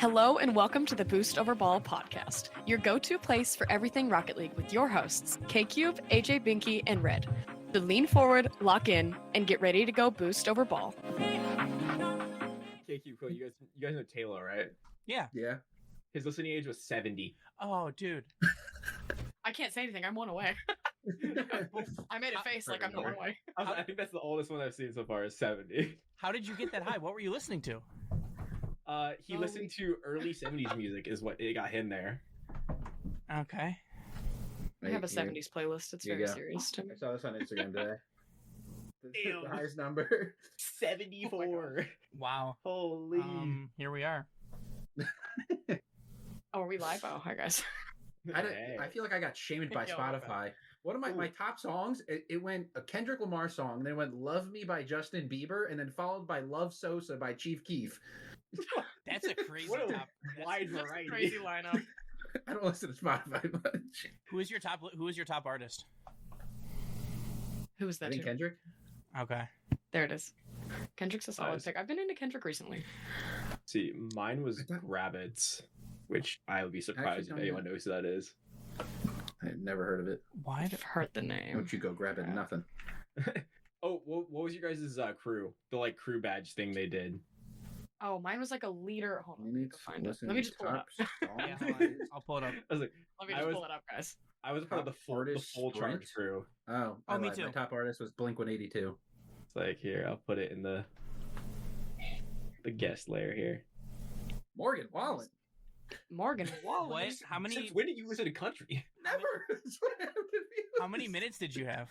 Hello and welcome to the Boost Over Ball podcast, your go-to place for everything Rocket League with your hosts, K-Cube, AJ Binky, and Red. So lean forward, lock in, and get ready to go Boost Over Ball. K-Cube, cool. You guys know Taylor, right? Yeah. His listening age was 70. Oh, dude. I can't say anything. I'm one away. I made a face like I'm one away. I think that's the oldest one I've seen so far is 70. How did you get that high? What were you listening to? He listened to early 70s music is what it got him there. Okay. I have a 70s playlist. It's very serious to me. I saw this on Instagram today. Ew. The highest number. 74. Wow. Holy. Here we are. Oh, are we live? Oh, hi guys. I feel like I got shamed by Yo, Spotify. One of my top songs, it went a Kendrick Lamar song, then it went Love Me by Justin Bieber, and then followed by Love Sosa by Chief Keef. That's a crazy What a top. wide That's variety. a crazy lineup. I don't listen to Spotify much. Who is your top artist? Who was I that think to? Kendrick. Okay. There it is. Kendrick's a solid Nice. pick. I've been into Kendrick recently. See, mine was Rabbits, which I'll be surprised if Actually, anyone knows who that is. I've never heard of it. Why? I've heard the name. Don't you go grab it? Nothing. Oh, what was your guys' crew? The crew badge thing they did. Oh, mine was like a leader. Hold on, You let me need go to find it. listen Let me to just pull it up. top Yeah, songs. hold on. I'll pull it up. I was like, Let me I just was- pull it up, guys. I was a part of the Top full artist charge sprint? crew. Oh, Oh, me lied. too. My top artist was Blink-182. It's like, here, I'll put it in the guest layer here. Morgan Wallen. Morgan Wallen. What? How many? Since when did you listen to country? Never. That's what happened to me. How many minutes did you have?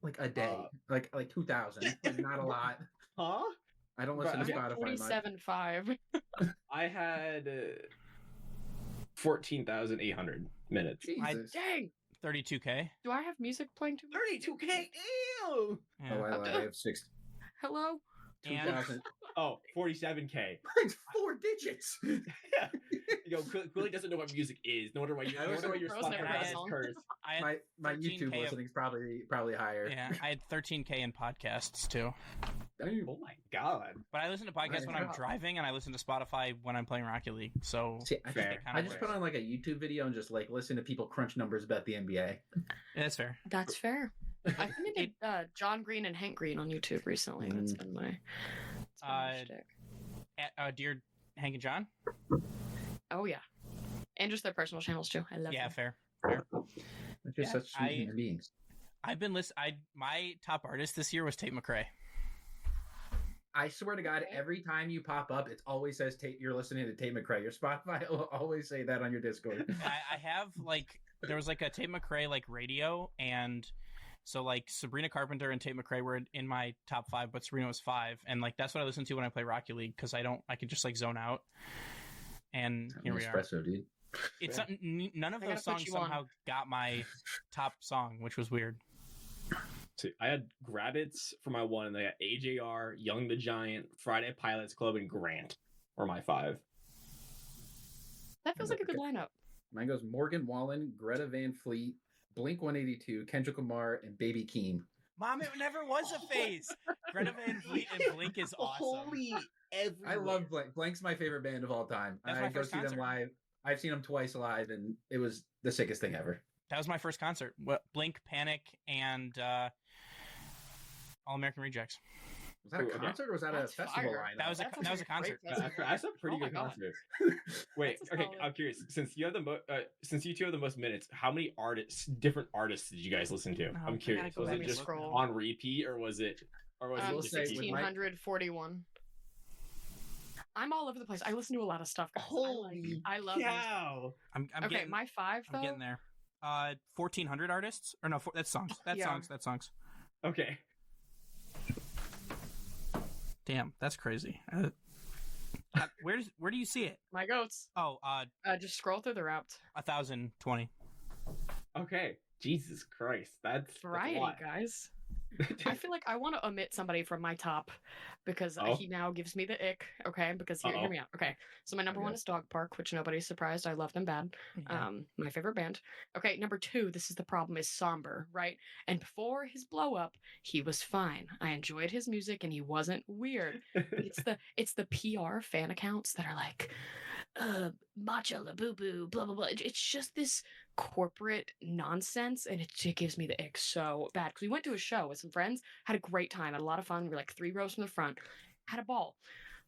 Like a day. like 2,000. Like, not a lot. Huh? I don't listen to Bro, I Spotify much. 47.5. I had 14,800 minutes. Jesus. Dang. 32K. Do I have music playing too? 32K. Ew. Yeah. Oh, I lied. I have 6. Hello? And 2,000. Oh, 47K. It's 4 digits. Yo, Quilly doesn't know what music is. No wonder why you. No wonder why your Rose never Spotify heard is a song. cursed. I had My 13K YouTube of- listening's probably higher. Yeah, I had 13K in podcasts too. Oh my god. But I listen to podcasts when I'm Wow. driving, and I listen to Spotify when I'm playing Rocket League. So See, I, Fair. kinda I just put on like a YouTube video and just like listen to people crunch numbers about the NBA. yeah, that's fair. That's fair. I've been into John Green and Hank Green on YouTube recently. That's been my shtick. Dear Hank and John. Oh, yeah. And just their personal channels, too. I love Yeah, them. fair. They're just Yeah, such sweet human beings. I've been my top artist this year was Tate McRae. I swear to God, every time you pop up, it always says you're listening to Tate McRae. Your Spotify will always say that on your Discord. I have there was a Tate McRae radio, and so Sabrina Carpenter and Tate McRae were in my top 5, but Sabrina was 5, and that's what I listen to when I play Rocket League because I can just zone out. And here we are. Espresso, dude. It's Yeah. none of I those gotta put songs you on. somehow got my top song, which was weird. See, I had Grabbits for my 1, and then I got AJR, Young the Giant, Friday Pilots Club, and Grant were my 5. That feels like a good lineup. Mine goes Morgan Wallen, Greta Van Fleet, Blink-182, Kendrick Lamar, and Baby Keem. Mom, it never was a phase. Greta Van Fleet and Blink is awesome. I love Blink. Blink's my favorite band of all time. That's I my go first see concert. them live. I've seen them twice live, and it was the sickest thing ever. That was my first concert. Blink, Panic, and All American Rejects. Was that a Ooh, okay. concert or was that That's a festival fire. lineup? That was a That's a concert. great festival. That's a pretty Oh my good God. concert. Wait, That's a okay, solid- I'm curious. Since you have since you two have the most minutes, how many different artists did you guys listen to? Oh, I I'm curious. gotta go Was back it and just scroll. on repeat, or was it will just say, with my- 1641. I'm all over the place. I listen to a lot of stuff, guys. I love music. cow! I'm Okay, getting, my 5, though. I'm getting there. 1,400 artists? Or no, that's songs. That's Yeah. songs. That's songs. Okay, Damn, that's crazy. Where do you see it? My goats. Oh, Just scroll through the routes. 1,020. okay. Jesus Christ, that's a Variety, lot. guys. I feel like I want to omit somebody from my top because Oh. he now gives me the ick. Okay, because hear Uh-oh. me out. Okay, so my number one Okay. is Dog Park, which nobody's surprised. I love them bad. Yeah. My favorite band. Okay, number two. This is the problem. Is Somber, right? And before his blow up, he was fine. I enjoyed his music, and he wasn't weird. But it's the PR fan accounts that are like, matcha la boo boo, blah blah blah. It's just this corporate nonsense, and it gives me the ick so bad. Because we went to a show with some friends, had a great time, had a lot of fun. We were like 3 rows from the front, had a ball.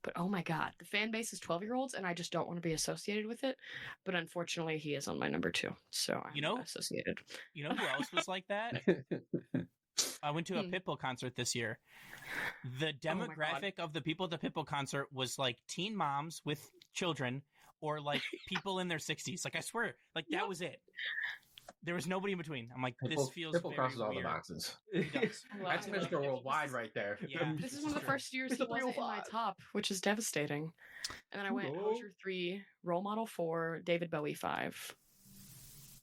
But oh my god, the fan base is 12-year-olds, and I just don't want to be associated with it. But unfortunately, he is on my number 2, so I'm associated. You know who else was like that? I went to a Pitbull concert this year. The demographic of the people at the Pitbull concert was like teen moms with children or like people in their 60s. Like, I swear, like that was it. There was nobody in between. I'm like, this feels Pitbull very crosses all the weird. boxes. He does. That's Mr. Worldwide right there. Yeah. This is one of the first years he wasn't in my top, which is devastating. And then I went Hozier 3, Role Model 4, David Bowie 5.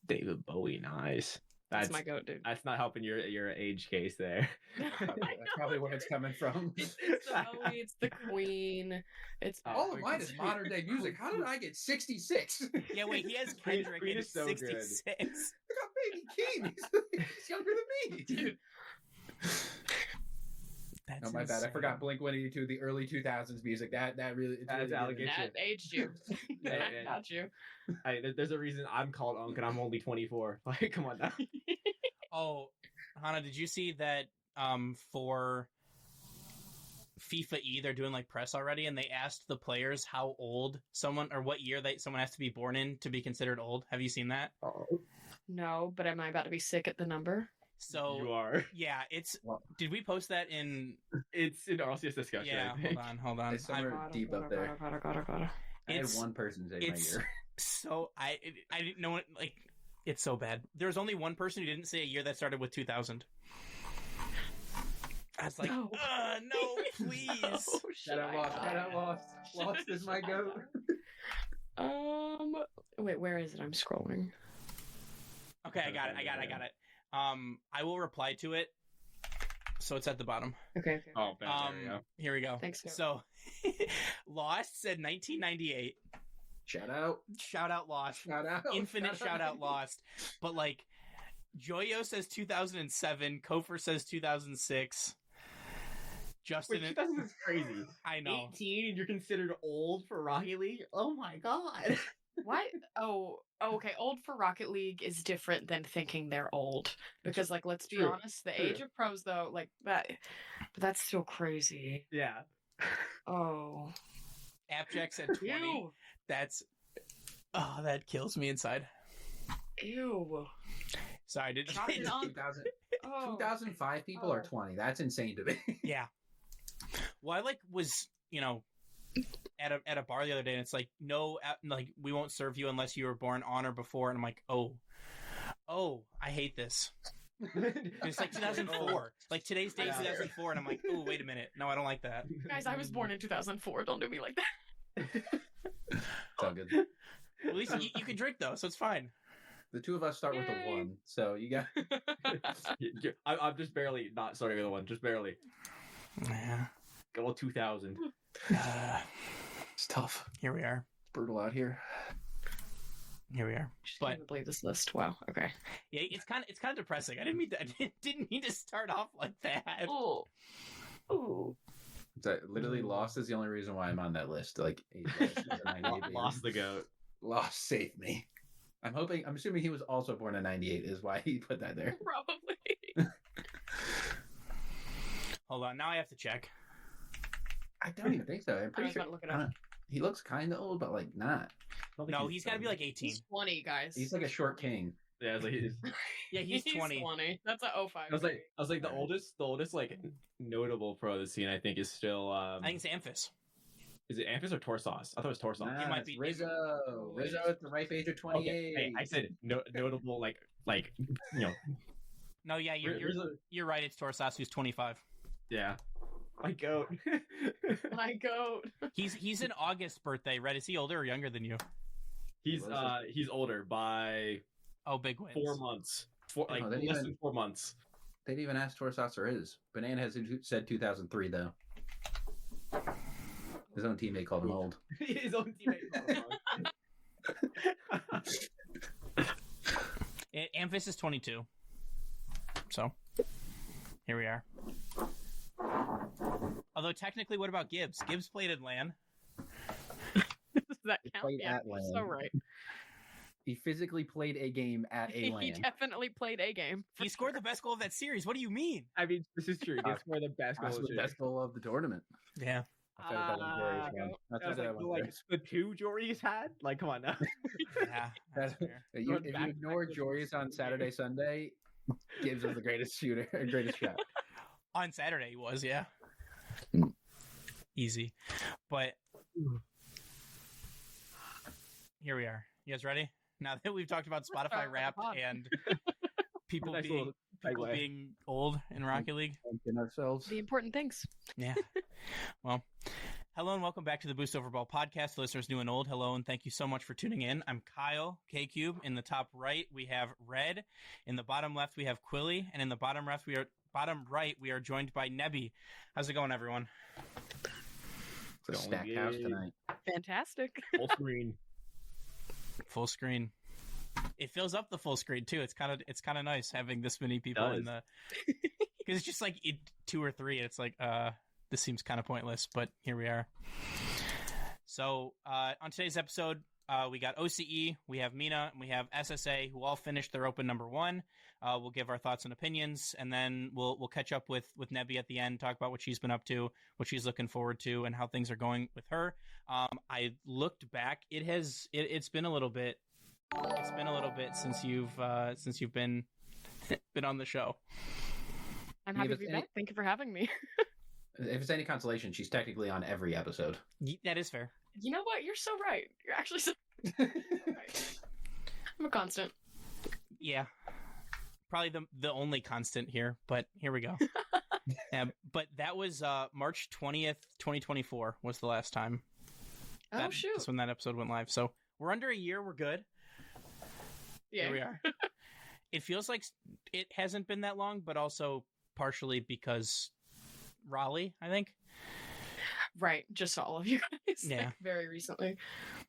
David Bowie, nice. That's my goat, dude. That's not helping your age case there. I That's know. probably where it's coming from. It's the Bowie, it's the Queen. It's All of mine is modern day music. How did I get 66? Yeah, wait, he has Kendrick Queen at is so good. 66. I got Baby Keem. He's younger than me. dude. That's No, my bad. I insane. forgot Blink-182, the early 2000s music. That really. It's That's really allegation. That aged you. Yeah, That yeah. got you. There's a reason I'm called Unk and I'm only 24. Like, come on now. Oh, Hannah, did you see that for FIFA E, they're doing like press already, and they asked the players how old someone or what year someone has to be born in to be considered old. Have you seen that? No, but am I about to be sick at the number? So You are. yeah, it's. Well, Did we post that in? It's in RLCS discussion. Yeah, I think. hold on. It's somewhere I'm- deep up there. Gotta. I had It's- one person say my it's- year. So I didn't know it. Like, it's so bad. There was only one person who didn't say a year that started with 2000. I was like, No. no, please. Shout out Lost. Shout out Lost. Lost is my goat. Wait, where is it? I'm scrolling. Okay, I got it. I will reply to it. So it's at the bottom. Okay. Oh, bad. There we go. Here we go. Thanks, Joe. So, Lost said 1998. Shout out. Shout out Lost. Shout out. Infinite shout out Lost. But like, Joyo says 2007. Kofer says 2006. Justin, Wait, 2000 is crazy. I know. 18 and you're considered old for Rocket League? Oh my god. What? Oh, okay. Old for Rocket League is different than thinking they're old. Because, like, let's be True, honest, the true. age of pros, though, like, that, but that's still crazy. Yeah. Oh. Appjack said 20. Ew. That kills me inside. Ew. Sorry, did Knock it on. 2000, Oh. 2005 people are Oh. 20. That's insane to me. Yeah. Well, I was at a bar the other day, and it's like, no, like, we won't serve you unless you were born on or before, and I'm like, oh, I hate this. It's like 2004. Like, today's date is 2004, and I'm like, oh, wait a minute. No, I don't like that. Guys, I was born in 2004. Don't do me like that. It's all good. At least you can drink, though, so it's fine. The two of us start with Yay. a 1. So you got. I'm just barely not starting with one. Just barely. Yeah. Good old 2000. It's tough. Here we are. It's brutal out here. Here we are. Just But- can't even believe this list. Wow. Okay. Yeah, it's kind of depressing. I didn't mean to start off like that. Oh. Ooh. Literally, Lost is the only reason why I'm on that list. Like, Lost the goat. Lost saved me. I'm assuming he was also born in 98 is why he put that there. Probably. Hold on, now I have to check. I don't even think so. I'm I pretty was sure. about to look it up. He looks kind of old, but like not. No, he's got to be like 18. He's 20, guys. He's like a short king. Yeah, it's like Yeah, he's 20. That's a 05. I was like the oldest like notable pro of the scene. I think is still. I think it's Amphis. Is it Amphis or Torsos? I thought it was Torsos. Nah, might it's be- Rizzo. Rizzo at the ripe age of 28. Okay, hey, I said notable like No, yeah, Rizzo- you're right. It's Torsas, who's 25. yeah, my goat. My goat. He's an August birthday, right? Is he older or younger than you? He's older by Oh, big wins. 4 months. like No, less than 4 months. They didn't even ask Torsatsu or his. Banana has said 2003 though. His own teammate called him old. His own teammate called him old. Amphis is 22. So, here we are. Although technically, what about Gibbs? Gibbs played at LAN. Does that count? Played Yeah, at you're LAN. so right. He physically played a game at a He LAN. definitely played a game. He scored the best goal of that series. What do you mean? I mean, this is true. He did score the best goal. Possibly the best goal of the tournament. Yeah. Outside of that one Jory's one. Outside That of was that one like the 2 Jory's had. Like, come on now. Yeah. That's fair. If Going you back ignore to Jory's on Saturday, Sunday, Gibbs was the greatest shooter, greatest shot. On Saturday, he was, yeah. Easy. But here we are. You guys ready? Now that we've talked about Spotify Wrapped and people Nice being little people segue. being old in Rocket League. In ourselves. The important things. Yeah. Well, hello and welcome back to the Boost Overball podcast. Listeners new and old, hello and thank you so much for tuning in. I'm Kyle, K-Cube. In the top right, we have Red. In the bottom left, we have Quilly. And in the bottom right, we are joined by Nebbiiee. How's it going, everyone? It's a stacked house tonight. Fantastic. Full screen. Full screen. It fills up the full screen too. It's kind of nice having this many people in the, because it's just like 2 or 3. It's like this seems kind of pointless, but here we are. So on today's episode, we got OCE, we have Mina, and we have SSA, who all finished their open number 1. We'll give our thoughts and opinions, and then we'll catch up with Nebbiiee at the end, talk about what she's been up to, what she's looking forward to, and how things are going with her. I looked back; it's been a little bit. It's been a little bit since you've been on the show. I'm happy to be back. Thank you for having me. If it's any consolation, she's technically on every episode. That is fair. You know what? You're so right. You're actually so right. I'm a constant. Yeah. Probably the only constant here, but here we go. But that was March 20th, 2024 was the last time. Oh, shoot. That's when that episode went live. So we're under a year. We're good. Yeah. Here we are. It feels like it hasn't been that long, but also partially because Raleigh, I think. Right. Just all of you guys. Yeah. Like, very recently.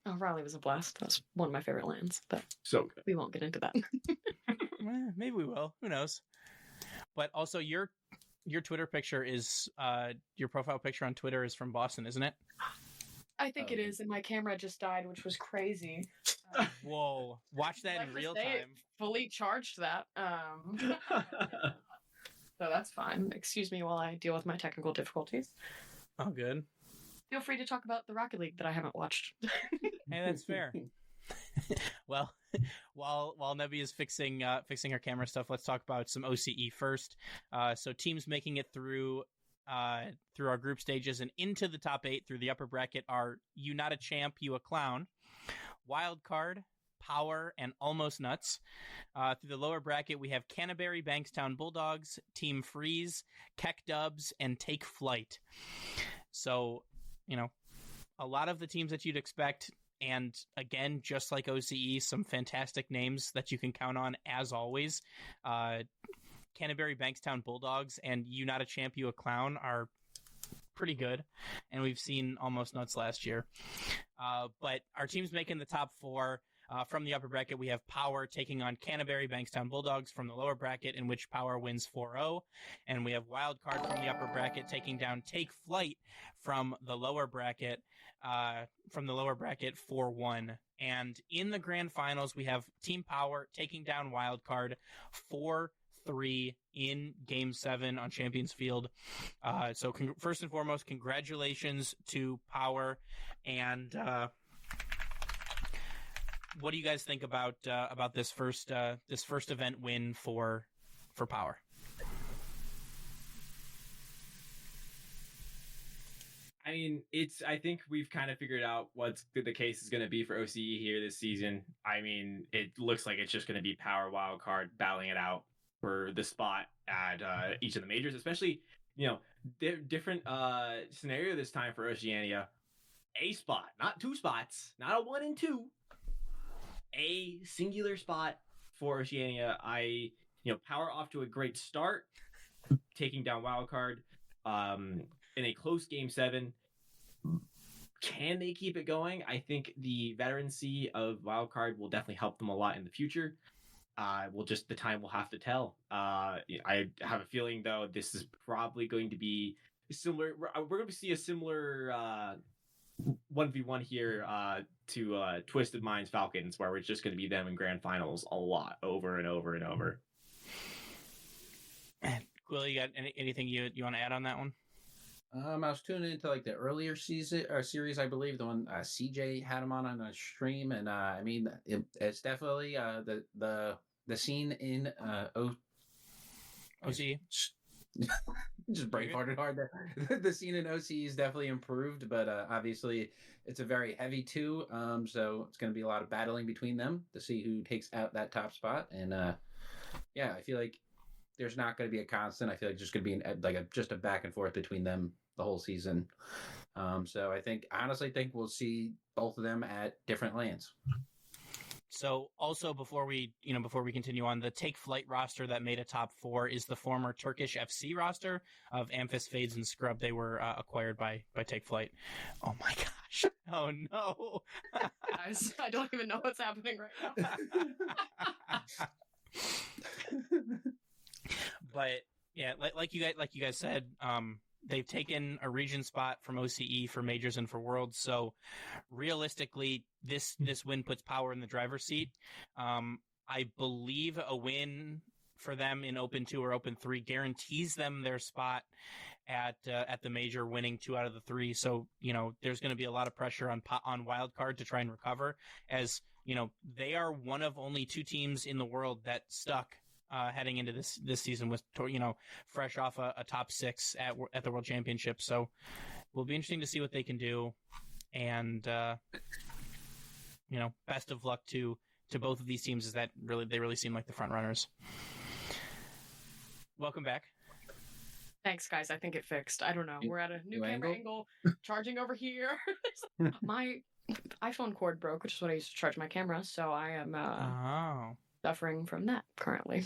Oh, Raleigh was a blast. That's one of my favorite lands, but So good. we won't get into that. Maybe we will. Who knows? But also, your Twitter picture is your profile picture on Twitter is from Boston, isn't it? I think it is, and my camera just died, which was crazy. Whoa! Watch that in real time. Fully charged that. So that's fine. Excuse me while I deal with my technical difficulties. Oh, good. Feel free to talk about the Rocket League that I haven't watched. Hey, that's fair. Well, while Nebbiiee is fixing her camera stuff, let's talk about some OCE first. So teams making it through our group stages and into the top 8 through the upper bracket are You Not a Champ, You a Clown, Wild Card, Power, and Almost Nuts. Through the lower bracket, we have Canterbury Bankstown Bulldogs, Team Freeze, Keck Dubs, and Take Flight. So, a lot of the teams that you'd expect. And again, just like OCE, some fantastic names that you can count on as always. Canterbury Bankstown Bulldogs and You Not a Champ, You a Clown are pretty good. And we've seen Almost Nuts last year. But our team's making the top 4. From the upper bracket, we have Power taking on Canterbury Bankstown Bulldogs from the lower bracket, in which Power wins 4-0. And we have Wild Card from the upper bracket taking down Take Flight from the lower bracket, 4-1. And in the grand finals, we have Team Power taking down Wild Card 4-3 in Game 7 on Champions Field. So first and foremost, congratulations to Power. And what do you guys think about this first event win for Power? I mean, I think we've kind of figured out what the case is going to be for OCE here this season. I mean, it looks like it's just going to be Power Wildcard battling it out for the spot at each of the majors, especially, different scenario this time for Oceania. A spot, not 2 spots, not a 1 and 2. A singular spot for Oceania. I Power off to a great start, taking down Wildcard in a close Game 7. Can they keep it going? I think the veterancy of Wildcard will definitely help them a lot in the future. The time will have to tell. I have a feeling, though, this is probably going to be similar. We're going to see a similar 1v1 here to Twisted Minds Falcons, where it's just going to be them in grand finals a lot, over and over and over. Quill, you got anything you want to add on that one? I was tuning into like the earlier season or series, I believe, the one CJ had him on a stream, and I mean, it's definitely the scene in OC. Just brainfarted hard there. The scene in OC is definitely improved, but obviously it's a very heavy 2, so it's going to be a lot of battling between them to see who takes out that top spot. And yeah, I feel like there's not going to be a constant. I feel like just going to be just a back and forth between them the whole season. So I honestly think we'll see both of them at different lands. So also before we continue on, the Take Flight roster that made a top 4 is the former Turkish FC roster of Amphis, Fades, and Scrub. They were acquired by Take Flight. Oh my gosh. Oh no. Guys, I don't even know what's happening right now. But yeah, like you guys said, they've taken a region spot from OCE for majors and for worlds. So realistically, this win puts Power in the driver's seat. I believe a win for them in Open 2 or Open 3 guarantees them their spot at the major, winning 2 out of the 3. So there's going to be a lot of pressure on Wildcard to try and recover, as they are one of only 2 teams in the world that stuck heading into this season with fresh off a top 6 at the World Championship. So it will be interesting to see what they can do, and best of luck to both of these teams, is that they really seem like the front runners. Welcome back. Thanks, guys. I think it fixed. I don't know. We're at a new camera angle. Charging over here. My iPhone cord broke, which is what I used to charge my camera. So I am suffering from that currently.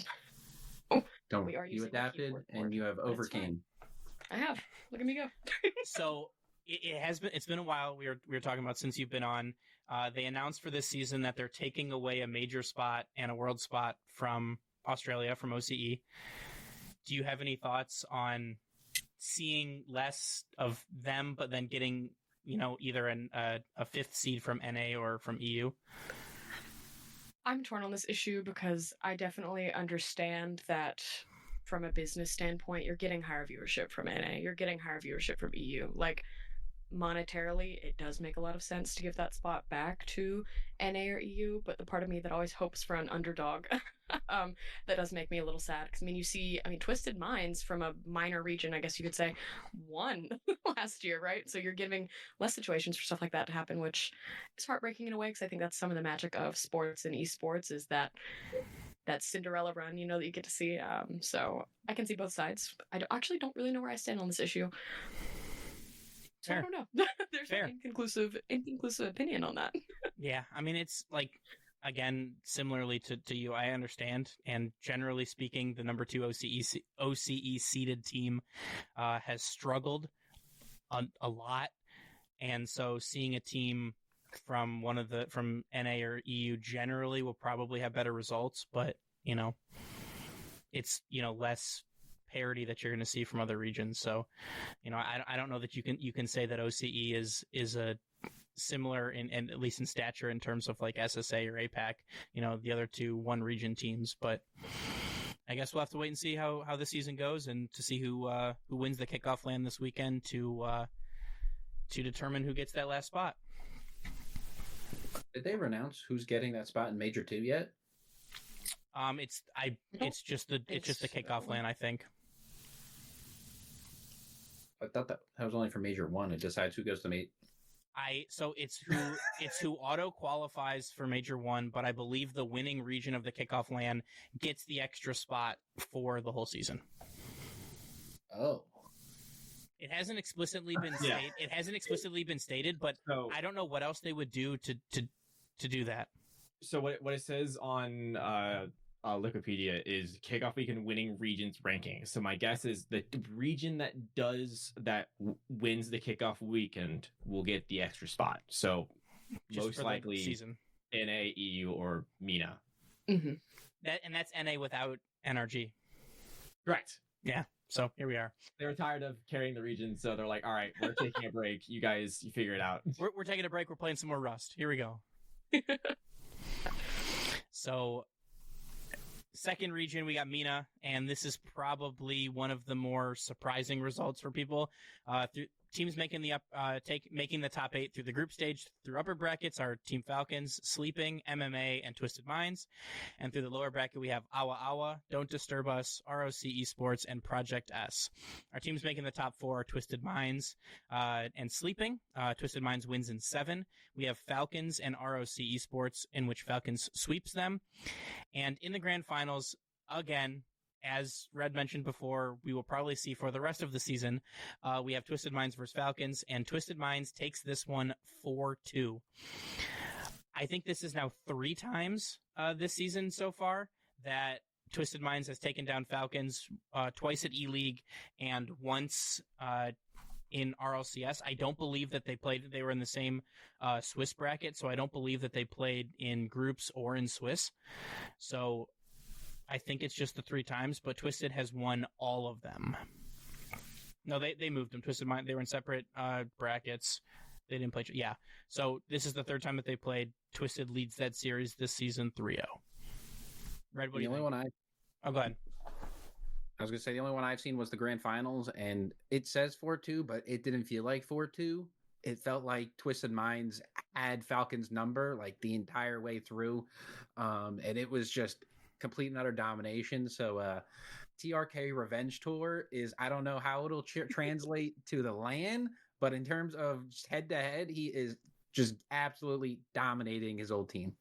Don't you adapted and you have overcame. I have. Look at me go. So it's been a while. We were talking about since you've been on. They announced for this season that they're taking away a major spot and a world spot from Australia, from OCE. Do you have any thoughts on seeing less of them, but then getting either a 5th seed from NA or from EU? I'm torn on this issue because I definitely understand that from a business standpoint, you're getting higher viewership from NA, you're getting higher viewership from EU. Like, monetarily, it does make a lot of sense to give that spot back to NA or EU, but the part of me that always hopes for an underdog, that does make me a little sad. Because, you see, Twisted Minds from a minor region, I guess you could say, won last year, right? So you're giving less situations for stuff like that to happen, which is heartbreaking in a way, because I think that's some of the magic of sports and esports, is that Cinderella run, that you get to see. So I can see both sides. I actually don't really know where I stand on this issue. So I don't know. There's an inconclusive opinion on that. Yeah, it's like, again, similarly to you, I understand. And generally speaking, the number 2 OCE seeded team has struggled a lot. And so seeing a team from from NA or EU generally will probably have better results, but it's less parity that you're going to see from other regions. So I don't know that you can say that OCE is a similar in at least in stature in terms of like SSA or APAC, the other 2 one region teams. But I guess we'll have to wait and see how this season goes, and to see who wins the kickoff land this weekend to determine who gets that last spot. Did they announce who's getting that spot in Major 2 yet? It's just the kickoff land, I think. I thought that was only for Major 1. It decides who goes to Major. So it's who auto qualifies for Major 1, but I believe the winning region of the kickoff LAN gets the extra spot for the whole season. Oh. It hasn't explicitly been stated. It hasn't explicitly been stated, but I don't know what else they would do to do that. So what it says on Wikipedia is Kickoff Weekend winning regions ranking. So my guess is the region that wins the Kickoff Weekend will get the extra spot. So Just most for the likely season. NA, EU, or MENA. Mm-hmm. That's NA without NRG. Correct. Yeah. So here we are. They were tired of carrying the region, so they're like, all right, we're taking a break. You guys, you figure it out. We're taking a break. We're playing some more Rust. Here we go. So, second region, we got MENA, and this is probably one of the more surprising results for people. Teams making the top 8 through the group stage through upper brackets are Team Falcons, Sleeping, MMA, and Twisted Minds. And through the lower bracket, we have Awa Awa, Don't Disturb Us, ROC Esports, and Project S. Our teams making the top 4 are Twisted Minds and Sleeping. Twisted Minds wins in 7. We have Falcons and ROC Esports, in which Falcons sweeps them. And in the grand finals, again, as Red mentioned before, we will probably see for the rest of the season, we have Twisted Minds versus Falcons, and Twisted Minds takes this one 4-2. I think this is now 3 times this season so far that Twisted Minds has taken down Falcons, twice at E-League and once in RLCS. I don't believe that they were in the same Swiss bracket, so I don't believe that they played in groups or in Swiss. So I think it's just the 3 times, but Twisted has won all of them. No, they moved them. Twisted Mind, they were in separate brackets. They didn't play. Yeah. So this is the 3rd time that they played. Twisted leads that series this season 3-0. Red, what do you think? Oh, go ahead. I was going to say the only one I've seen was the grand finals, and it says 4-2, but it didn't feel like 4-2. It felt like Twisted Minds had Falcons' number like the entire way through, and it was just complete and utter domination. So TRK Revenge Tour is, I don't know how it'll translate to the LAN, but in terms of head to head, he is just absolutely dominating his old team.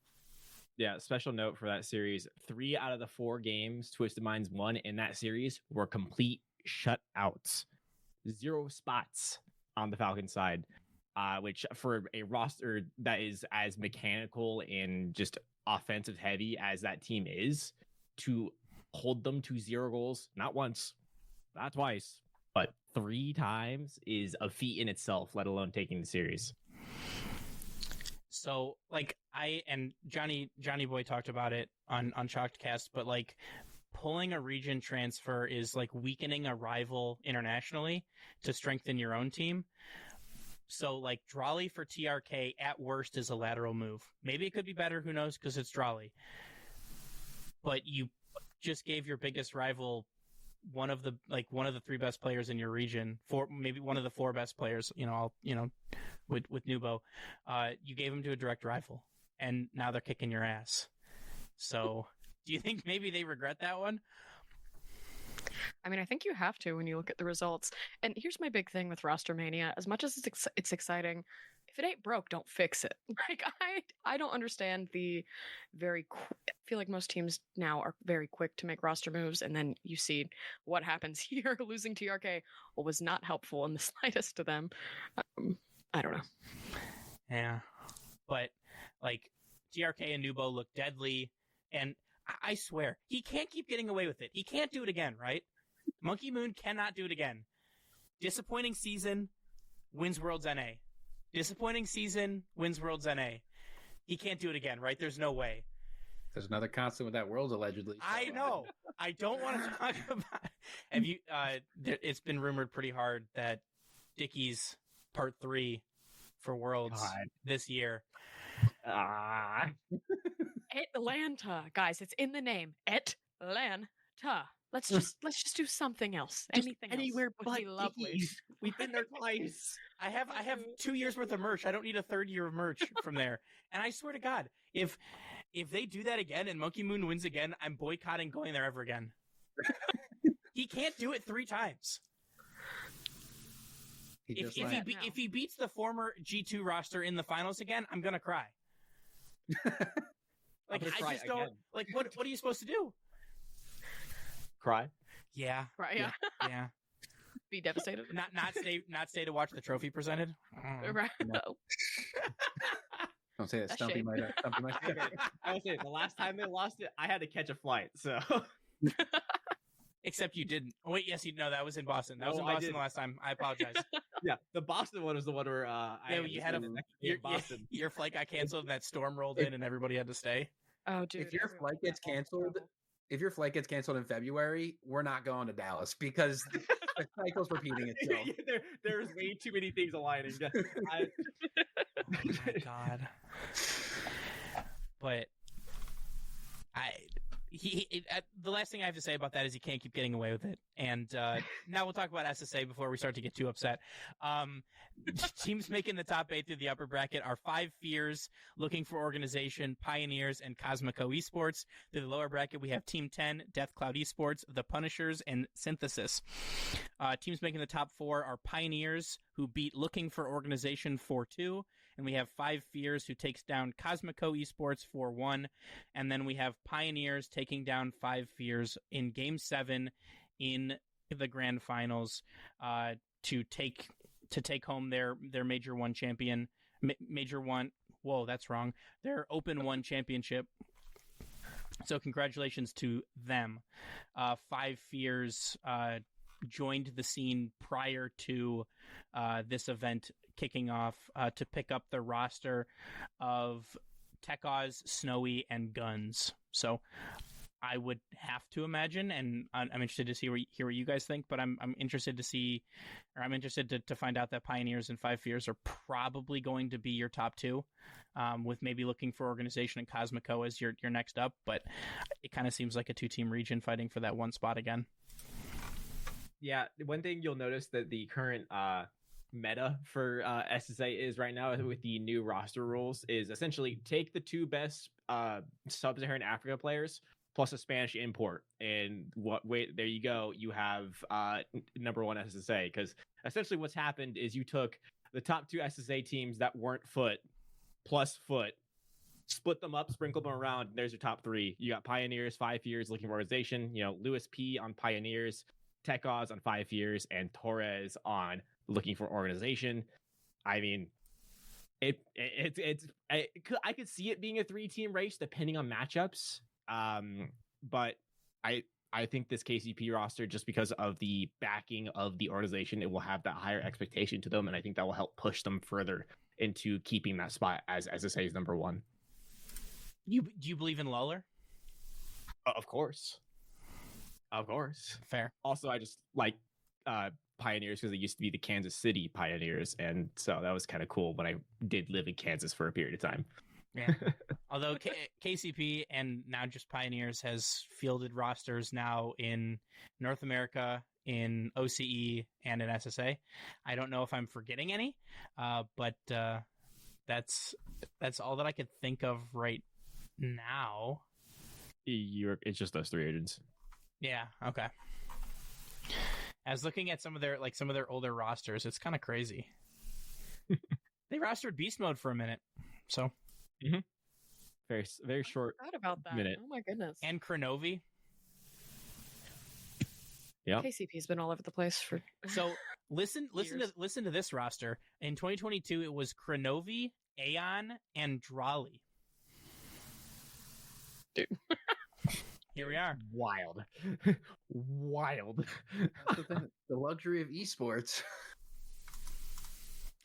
Yeah, special note for that series, 3 out of the 4 games Twisted Minds won in that series were complete shutouts. 0 spots on the Falcon side, which for a roster that is as mechanical and just offensive heavy as that team is, to hold them to 0 goals, not once, not twice, but 3 times is a feat in itself, let alone taking the series. So, like, Johnny Boy talked about it on Chalkedcast, but like pulling a region transfer is like weakening a rival internationally to strengthen your own team. So, like, Drawley for TRK at worst is a lateral move. Maybe it could be better, who knows, because it's Drawley. But you just gave your biggest rival one of the 3 best players in your region, maybe one of the 4 best players, with Nubo. You gave him to a direct rival, and now they're kicking your ass. So, do you think maybe they regret that one? I mean, I think you have to when you look at the results. And here's my big thing with Roster Mania. As much as it's exciting, if it ain't broke, don't fix it. Like, I don't understand the I feel like most teams now are very quick to make roster moves, and then you see what happens here. Losing TRK was not helpful in the slightest to them. I don't know. Yeah. But, like, TRK and Nubo look deadly, and I swear, he can't keep getting away with it. He can't do it again, right? Monkey Moon cannot do it again. Disappointing season, wins Worlds NA. Disappointing season, wins Worlds NA. He can't do it again, right? There's no way. There's another constant with that Worlds, allegedly. I know. I don't want to talk about... Have you? It's been rumored pretty hard that Dickie's Part 3 for Worlds this year. Atlanta, guys, it's in the name. Atlanta. Let's just do something else. Anything anywhere else but would be lovely. Dickies. We've been there twice. I have 2 years worth of merch. I don't need a 3rd year of merch from there. And I swear to God, if they do that again and Monkey Moon wins again, I'm boycotting going there ever again. He can't do it 3 times. If he beats the former G2 roster in the finals again, I'm gonna cry. Like, I just don't. Like, what are you supposed to do? Cry? Yeah. Right, yeah. Yeah. Be devastated. Not stay to watch the trophy presented. Right. No. Don't say that. That's Stumpy shade. might. Stumpy might. I would say the last time they lost it, I had to catch a flight. So Except you didn't. Oh, wait, yes, you know that was in Boston. That was No, in I Boston the didn't. last time. I apologize. yeah, the Boston one was the one where Yeah, you had your flight got canceled and that storm rolled in and everybody had to stay. Oh, dude. If your everyone flight gets got all canceled, trouble. if your flight gets canceled in February, we're not going to Dallas because the cycle's repeating itself. There's way too many things aligning. Oh my god. But the last thing I have to say about that is he can't keep getting away with it. And now we'll talk about SSA before we start to get too upset. Teams making the top 8 through the upper bracket are 5 Fears, Looking for Organization, Pioneers, and Cosmico Esports. Through the lower bracket, we have Team 10, Death Cloud Esports, The Punishers, and Synthesis. Teams making the top 4 are Pioneers, who beat Looking for Organization 4-2. And we have 5 Fears, who takes down Cosmico Esports 4-1. And then we have Pioneers taking down 5 Fears in Game 7 in the grand finals to take home their Major 1 champion. Major 1, whoa, that's wrong. Their Open 1 championship. So congratulations to them. 5 Fears joined the scene prior to this event kicking off to pick up the roster of Tekaz, Snowy, and Guns. So I would have to imagine, and I'm interested to hear what you guys think, but I'm interested to see, or I'm interested to find out that Pioneers and 5 Fears are probably going to be your top 2, with maybe Looking for Organization and Cosmico as your next up, but it kind of seems like a 2-team region fighting for that one spot again. Yeah, one thing you'll notice that the current meta for SSA is right now with the new roster rules is essentially take the 2 best sub-Saharan Africa players plus a Spanish import, and there you go, you have number 1 SSA, because essentially what's happened is you took the top 2 SSA teams that weren't Foot plus Foot, split them up, sprinkled them around, and there's your top 3. You got Pioneers, 5 Years, Looking for Organization, Lewis P on Pioneers, Tekaz on 5 Years, and Torres on Looking for Organization. I mean, I could see it being a 3-team race depending on matchups. But I think this KCP roster, just because of the backing of the organization, it will have that higher expectation to them, and I think that will help push them further into keeping that spot as SSA's number 1. Do you believe in Lawler? Of course. Fair. Also, I just like Pioneers because they used to be the Kansas City Pioneers, and so that was kind of cool when I did live in Kansas for a period of time. Yeah. Although KCP and now just Pioneers has fielded rosters now in North America, in OCE, and in SSA. I don't know if I'm forgetting any, but that's all that I could think of right now. It's just those 3 agents. Yeah. Okay. I was looking at some of their older rosters. It's kind of crazy. They rostered Beast Mode for a minute, so. Mm-hmm. Very, very short. I forgot about that. Minute. Oh my goodness. And Kronovi. Yeah. KCP's been all over the place for. So listen to this roster. In 2022, it was Kronovi, Aeon, and Drali. Dude. Here we are. Wild. The luxury of esports.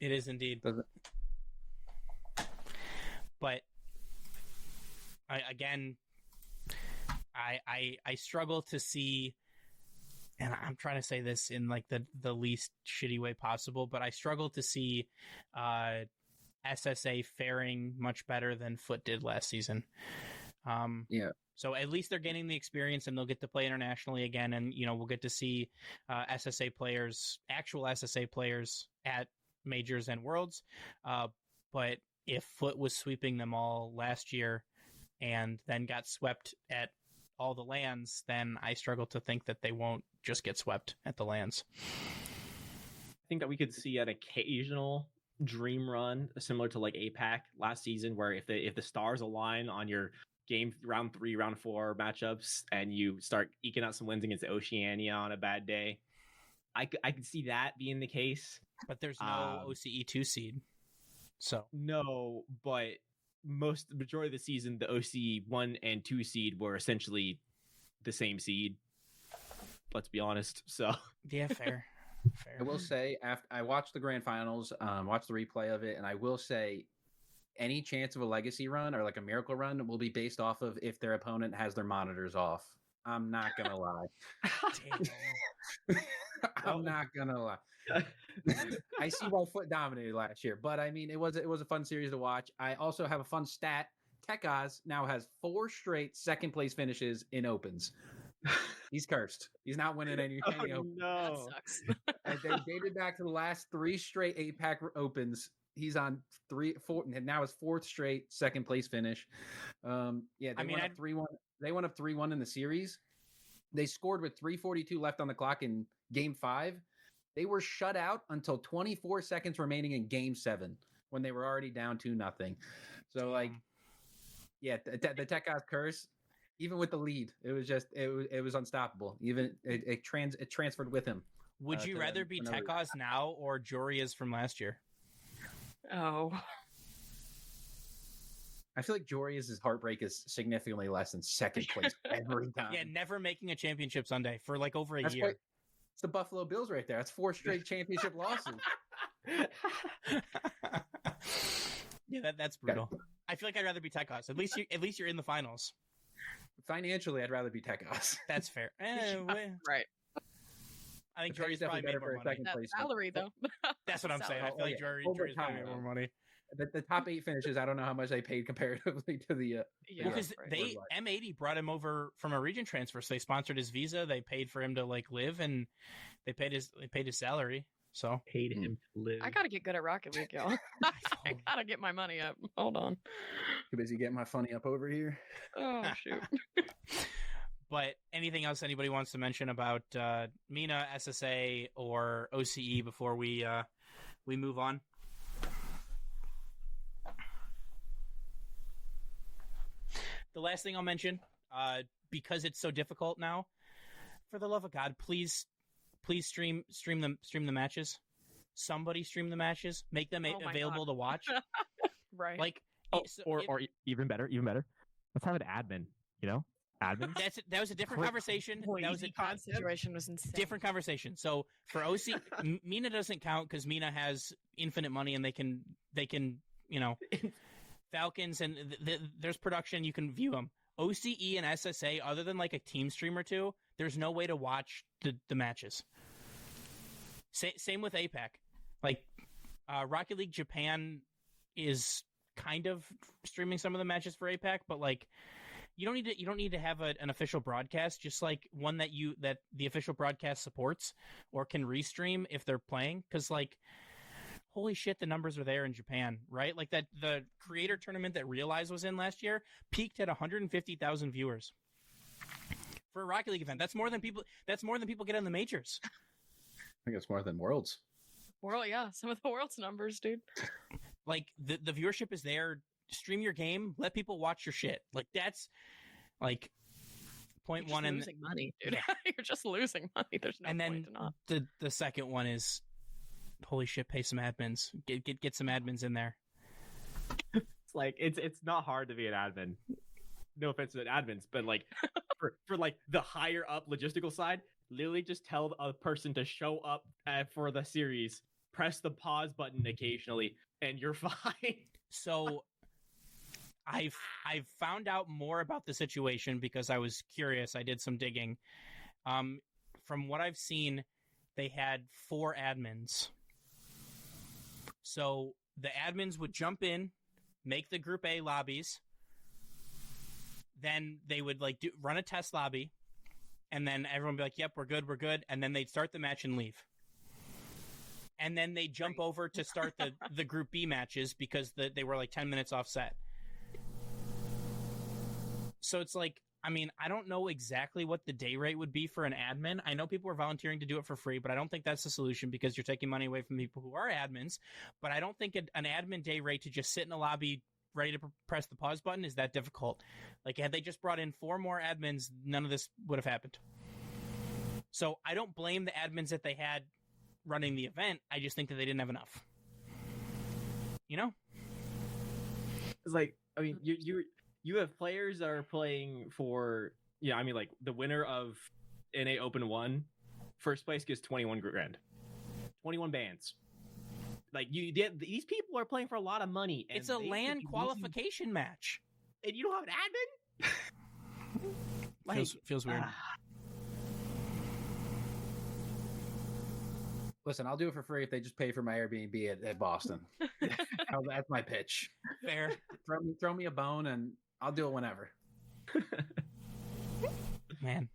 It is indeed. But I struggle to see, and I'm trying to say this in like the least shitty way possible, but I struggle to see SSA faring much better than Foot did last season. Yeah. So at least they're getting the experience and they'll get to play internationally again. And, we'll get to see SSA players, actual SSA players at majors and worlds. But if Foot was sweeping them all last year and then got swept at all the lands, then I struggle to think that they won't just get swept at the lands. I think that we could see an occasional dream run similar to like APAC last season, where if the stars align on your game round 3, round 4 matchups, and you start eking out some wins against Oceania on a bad day, I could see that being the case. But there's no OCE 2 seed. So no, but the majority of the season, the OC 1 and 2 seed were essentially the same seed. Let's be honest. So Yeah, fair. I will say, after I watched the grand finals, watched the replay of it, and I will say, any chance of a legacy run or like a miracle run will be based off of if their opponent has their monitors off. I'm not gonna lie. I'm not gonna lie. I see why Foot dominated last year, but I mean, it was a fun series to watch. I also have a fun stat. Tech Oz now has 4 straight second place finishes in opens. He's cursed. He's not winning any opens. No. That sucks. And they dated back to the last 3 straight 8-pack opens. He's on 3, 4, and now his 4th straight second place finish. They went up 3-1. They went up 3-1 in the series. They scored with 3:42 left on the clock in Game 5. They were shut out until 24 seconds remaining in Game 7 when they were already down 2-0. So the Tech Oz curse. Even with the lead, it was unstoppable. Even it transferred with him. Would you rather be Tech Oz now or Joria's from last year? Oh. I feel like Joria's heartbreak is significantly less than second place every time. Yeah, never making a championship Sunday for like over a year. It's the Buffalo Bills right there. That's 4 straight championship losses. Yeah, that's brutal. I feel like I'd rather be Tech Oz. At least you're in the finals. Financially, I'd rather be Tech Oz. That's fair. Right. I think Joria's probably made more money. That salary, though. That's what I'm saying. I feel like Joria's probably made more money. The top 8 finishes, I don't know how much they paid comparatively to the. Because M80 brought him over from a region transfer, so they sponsored his visa. They paid for him to like live, and they paid his salary. So paid him to live. I gotta get good at Rocket League, y'all. I gotta get my money up. Hold on. Too busy getting my funny up over here. Oh shoot. But anything else anybody wants to mention about Mina, SSA, or OCE before we move on? The last thing I'll mention, because it's so difficult now, for the love of God, please stream the matches. Somebody stream the matches. Make them available to watch. Right. Like, or even better. Let's have an admin. Admin. That was a different conversation. That was a situation was insane. Different conversation. So for OC, Mina doesn't count because Mina has infinite money and they can Falcons and there's production. You can view them. OCE and SSA, other than like a team stream or two, there's no way to watch the matches. Same with APAC. Like Rocket League Japan is kind of streaming some of the matches for APAC, but like you don't need to have an official broadcast, just like one that the official broadcast supports or can restream if they're playing, because like holy shit, the numbers are there in Japan, right? Like that the creator tournament that Realize was in last year peaked at 150,000 viewers for a Rocket League event. That's more than people get on the majors. I think it's more than Worlds. World, yeah, some of the World's numbers, dude. Like the viewership is there. Stream your game. Let people watch your shit. Like that's like point one. And losing money, dude. Yeah. You're just losing money. There's no point to not. The second one is holy shit. Pay some admins. Get some admins in there. It's like it's not hard to be an admin. No offense to the admins, but like for like the higher up logistical side, literally just tell a person to show up for the series, press the pause button occasionally, and you're fine. So I've found out more about the situation because I was curious. I did some digging. From what I've seen, they had 4 admins. So the admins would jump in, make the Group A lobbies, then they would like run a test lobby, and then everyone would be like, "Yep, we're good," and then they'd start the match and leave. And then they jump over to start the Group B matches because they were like 10 minutes offset. So it's like, I mean, I don't know exactly what the day rate would be for an admin. I know people are volunteering to do it for free, but I don't think that's the solution because you're taking money away from people who are admins. But I don't think an admin day rate to just sit in a lobby ready to press the pause button is that difficult. Like, had they just brought in 4 more admins, none of this would have happened. So I don't blame the admins that they had running the event. I just think that they didn't have enough. You know? It's like I mean, you have players that are playing for, I mean, like the winner of NA Open 1, first place gets 21 grand, 21 bands. Like these people are playing for a lot of money. And It's a LAN qualification match, and you don't have an admin. Like, feels weird. Listen, I'll do it for free if they just pay for my Airbnb at Boston. That's my pitch. Fair. Throw me a bone, and I'll do it whenever. Man,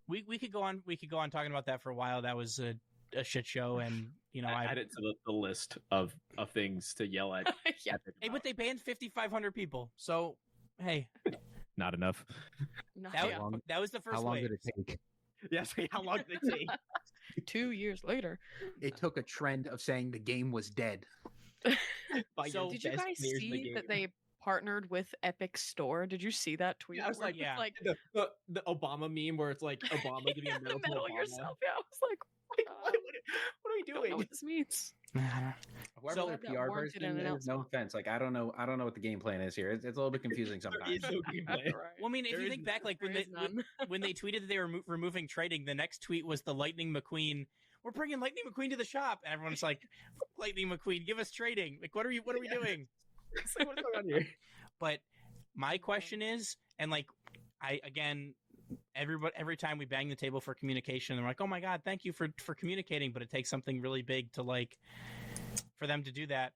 we could go on. We could go on talking about that for a while. That was a shit show, and I add it to the list of things to yell at. Yeah. Hey, but they banned 5,500 people. So hey, not enough. That was the first. How long wave. did it take? Yes. How long did it take? 2 years later. It took a trend of saying the game was dead. So did you guys see that they partnered with Epic Store? Did you see that tweet? Yeah, I was like, yeah. like the Obama meme where it's like Obama giving a medal to medal Obama. yourself. Yeah, I was like, What are we I don't know doing? what this means. Whoever So- their That PR warranted person an is, no announcement. offense. Like I don't know what the game plan is here. It's a little bit confusing sometimes. There is no gameplay. Well, I mean, if There you is think back, like There when is none. when they tweeted that they were removing trading, the next tweet was the Lightning McQueen. We're bringing Lightning McQueen to the shop, and everyone's like, "Lightning McQueen, give us trading. Like, what are we doing?" It's like, what's going on here? But my question is, and like, every time we bang the table for communication, they're like, "Oh my god, thank you for communicating," but it takes something really big to like for them to do that.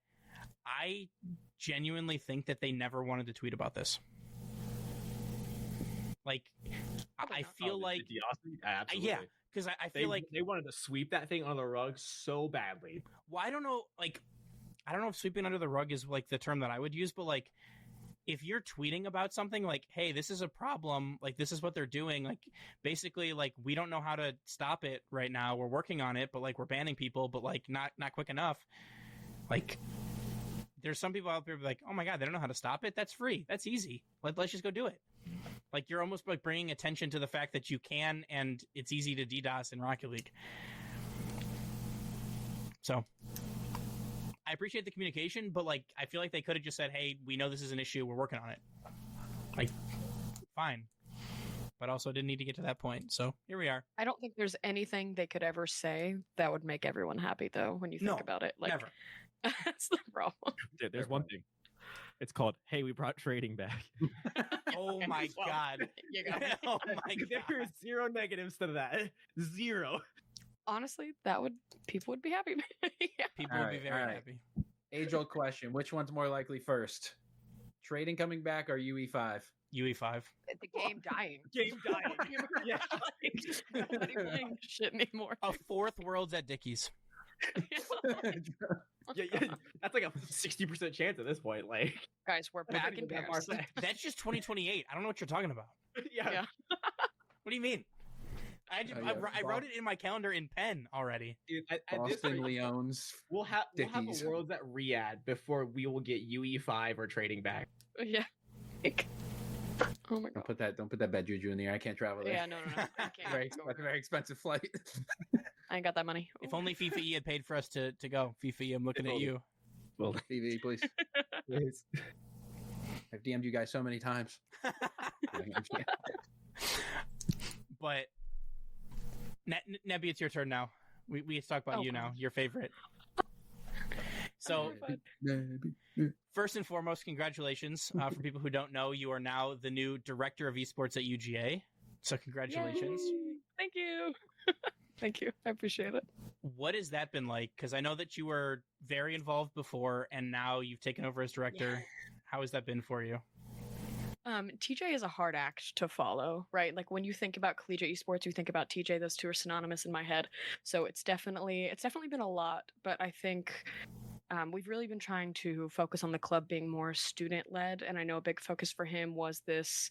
I genuinely think that they never wanted to tweet about this. Like, I feel like, Absolutely. yeah, because I feel like they wanted to sweep that thing under the rug so badly. well, I don't know if sweeping under the rug is like the term that I would use, but like if you're tweeting about something like, hey, this is a problem, like this is what they're doing, like basically like we don't know how to stop it right now, we're working on it, but like we're banning people, but like not quick enough. Like there's some people out there like, oh my god, they don't know how to stop it. That's free. That's easy. Let's just go do it. Like you're almost like bringing attention to the fact that you can, and it's easy to DDoS in Rocket League. So I appreciate the communication, but like I feel like they could have just said, "Hey, we know this is an issue. We're working on it." Like, fine, but also didn't need to get to that point. So here we are. I don't think there's anything they could ever say that would make everyone happy, though. When you think No, about it, like Never. that's the problem. Dude, there's one thing. It's called, hey, we brought trading back. Oh my Well, god. You got me. Oh my There god. is zero negatives to that. Zero. Honestly, people would be happy. Yeah. People All would be right, very all right. happy. Age-old question: which one's more likely first? Trading coming back or UE5? UE5. The game dying. Game dying. Yeah. Nobody playing this shit anymore. A fourth Worlds at Dickies. Yeah, that's like a 60% chance at this point. Like, Guys, we're that's back not in even that far Paris. fetched. That's just 2028. I don't know what you're talking about. Yeah. Yeah. What do you mean? I yeah, I wrote it in my calendar in pen already. Dude, at this Boston, rate, Lyons. we'll have Dickies. a Worlds at Riyadh before we will get UE5 or trading back. Yeah. Oh my god. Don't put that bad juju in the air. I can't travel there. Yeah, no. I can't. That's a very expensive flight. I ain't got that money. If only FIFA E had paid for us to go. FIFA E, I'm looking at you. Well, TV, please. please. I've DM'd you guys so many times. But Nebbiiee, it's your turn now. We get to talk about you now. Your favorite. So first and foremost, congratulations. For people who don't know, you are now the new director of esports at UGA. So congratulations. Yay. Thank you. Thank you. I appreciate it. What has that been like? Because I know that you were very involved before, and now you've taken over as director. How has that been for you? TJ is a hard act to follow, right? Like when you think about collegiate esports, you think about TJ. Those two are synonymous in my head. So it's definitely been a lot. But I think we've really been trying to focus on the club being more student led, and I know a big focus for him was this,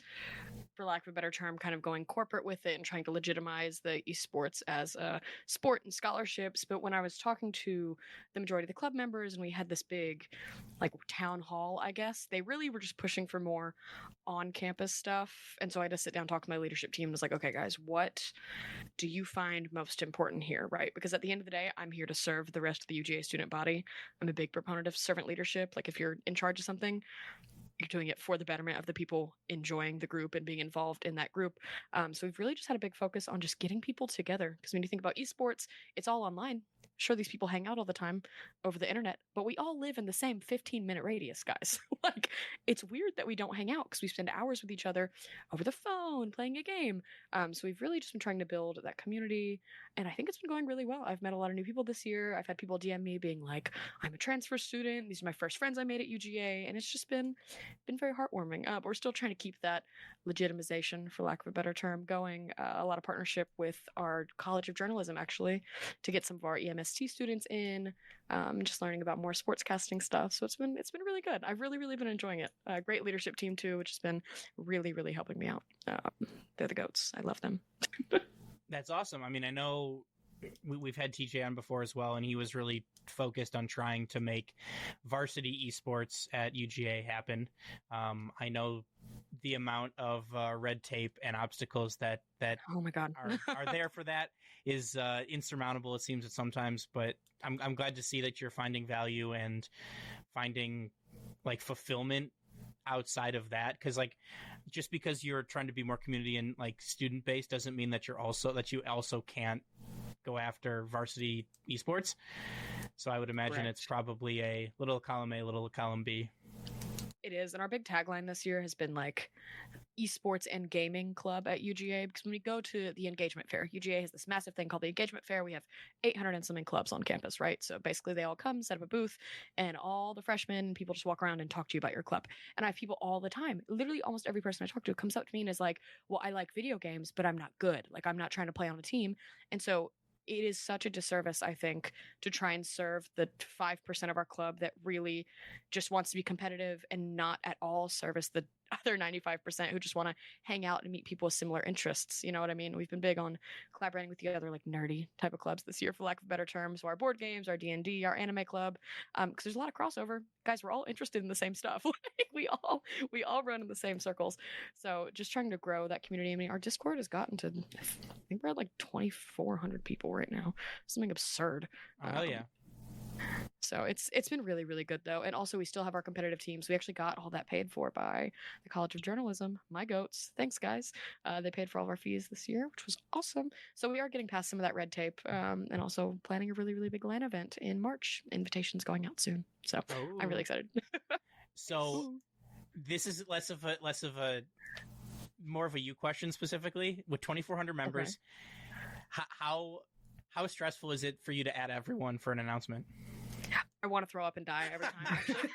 for lack of a better term, kind of going corporate with it and trying to legitimize the esports as a sport and scholarships. But when I was talking to the majority of the club members and we had this big like town hall, I guess, they really were just pushing for more on-campus stuff. And so I had to sit down, talk to my leadership team and was like, okay, guys, what do you find most important here, right? Because at the end of the day, I'm here to serve the rest of the UGA student body. I'm a big proponent of servant leadership. Like if you're in charge of something, you're doing it for the betterment of the people enjoying the group and being involved in that group. So we've really just had a big focus on just getting people together. Because when you think about esports, it's all online. Sure, these people hang out all the time over the internet, but we all live in the same 15-minute radius, guys. Like, it's weird that we don't hang out because we spend hours with each other over the phone playing a game. So we've really just been trying to build that community, and I think it's been going really well. I've met a lot of new people this year. I've had people DM me being like, I'm a transfer student. These are my first friends I made at UGA, and it's just been very heartwarming. But we're still trying to keep that legitimization, for lack of a better term, going. A lot of partnership with our College of Journalism, actually, to get some of our EMST students in, just learning about more sportscasting stuff. So it's been really good. I've really been enjoying it. Great leadership team too, which has been really helping me out. They're the goats. I love them. That's awesome. I mean, I know we've had TJ on before as well, and he was really focused on trying to make varsity esports at UGA happen. I know the amount of red tape and obstacles that oh my God. are there for that is insurmountable, it seems, at sometimes, but I'm glad to see that you're finding value and finding like fulfillment outside of that, because like just because you're trying to be more community and like student based doesn't mean that you also can't go after varsity esports. So I would imagine It's probably a little column A, little column B. It is, and our big tagline this year has been like esports and gaming club at UGA, because when we go to the engagement fair, UGA has this massive thing called the engagement fair. We have 800 and something clubs on campus, right? So basically they all come, set up a booth, and all the freshmen, people just walk around and talk to you about your club. And I have people all the time, literally almost every person I talk to comes up to me and is like, well, I like video games, but I'm not good. Like, I'm not trying to play on a team. And so it is such a disservice, I think, to try and serve the 5% of our club that really just wants to be competitive and not at all service the other 95% who just want to hang out and meet people with similar interests. You know what I mean? We've been big on collaborating with the other like nerdy type of clubs this year, for lack of a better term. So our board games, our D&D, our anime club, because there's a lot of crossover. Guys, we're all interested in the same stuff. Like, we all run in the same circles. So just trying to grow that community. I mean, our Discord has gotten to, I think we're at like 2,400 people right now. Something absurd. Oh, yeah. So it's been really good though. And also we still have our competitive teams. We actually got all that paid for by the College of Journalism. My goats. Thanks, guys. They paid for all of our fees this year, which was awesome. So we are getting past some of that red tape, and also planning a really big LAN event in March. Invitations going out soon. So I'm really excited. So this is less of a more of a you question specifically with 2,400 members. Okay. How stressful is it for you to add everyone for an announcement? I want to throw up and die every time, actually.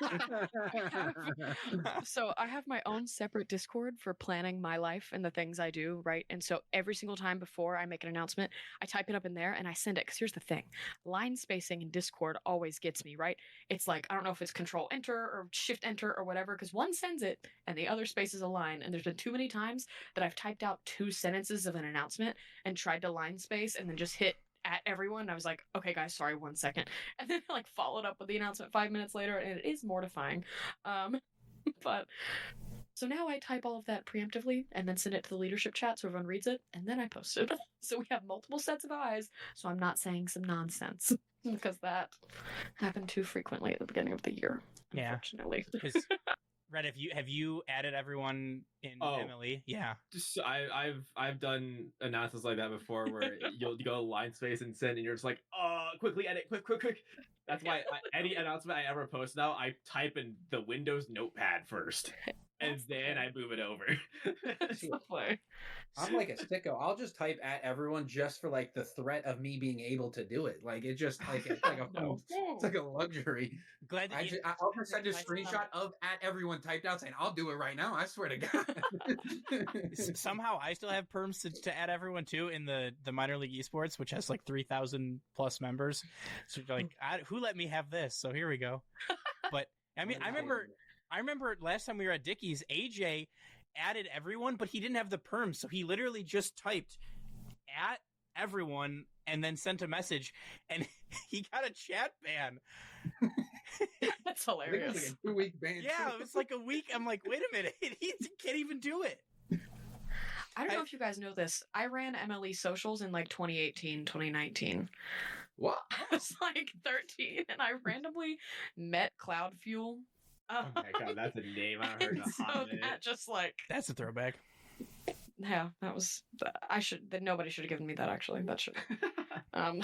So I have my own separate Discord for planning my life and the things I do, right? And so every single time before I make an announcement, I type it up in there and I send it. Because here's the thing. Line spacing in Discord always gets me, right? It's like, I don't know if it's Control-Enter or Shift-Enter or whatever, because one sends it and the other spaces align. And there's been too many times that I've typed out 2 sentences of an announcement and tried to line space and then just hit at everyone. I was like, okay guys, sorry, 1 second. And then I like followed up with the announcement 5 minutes later, and it is mortifying. But so now I type all of that preemptively and then send it to the leadership chat so everyone reads it, and then I post it. So we have multiple sets of eyes, so I'm not saying some nonsense, because that happened too frequently at the beginning of the year, unfortunately. Yeah. Red, have you added everyone in Emily? Yeah. Just I've done announcements like that before, where you'll go line space and send, and you're just like, quickly edit, quick. That's why any announcement I ever post now, I type in the Windows Notepad first, and then I move it over. I'm like a sicko. I'll just type at everyone just for like the threat of me being able to do it. Like it's just like it's like a luxury. Glad that I'll just send a screenshot of at everyone typed out saying I'll do it right now. I swear to God. Somehow I still have perms to add everyone too in the minor league esports, which has like 3,000 plus members. So you're like, who let me have this? So here we go. But I mean, I remember last time we were at Dickie's, AJ added everyone, but he didn't have the perms, so he literally just typed at everyone and then sent a message, and he got a chat ban. That's hilarious. Like a 2-week ban. Yeah, it was like a week. I'm like, wait a minute, he can't even do it. I don't know if you guys know this. I ran MLE socials in like 2018, 2019. What? I was like 13, and I randomly met Cloud Fuel. Oh my god, that's a name I heard in a so hot minute. that just like, That's a throwback. yeah, that was. Nobody should have given me that. Actually, that should. I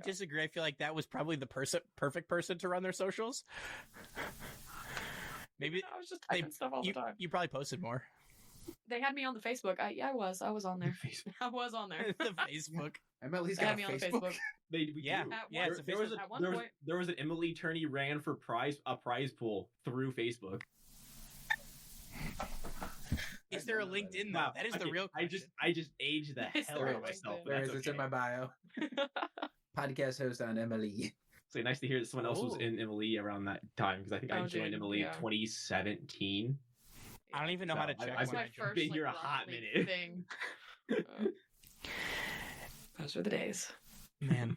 disagree. I feel like that was probably the perfect person to run their socials. Maybe I was just typing stuff all the time. You probably posted more. They had me on the Facebook. I was on there. I was on there. The Facebook. MLE's They got had a me on the Facebook. Facebook. Yeah. Yeah, it's a There was Facebook. At one point, there was an Emily Turney ran for a prize pool through Facebook. Is there a LinkedIn though? That is the Okay, real question. I just aged the Is hell there out a of myself. LinkedIn? but There that's is. It's in okay. my bio. Podcast host on MLE. So nice to hear that someone else was Ooh. in Emily around that time, because I think I Oh, joined dude, Emily yeah. 2017. I don't even know how to So, check. I've That's when my I joined. first been here like, a hot Rocket League minute. thing. Those were the days. Man.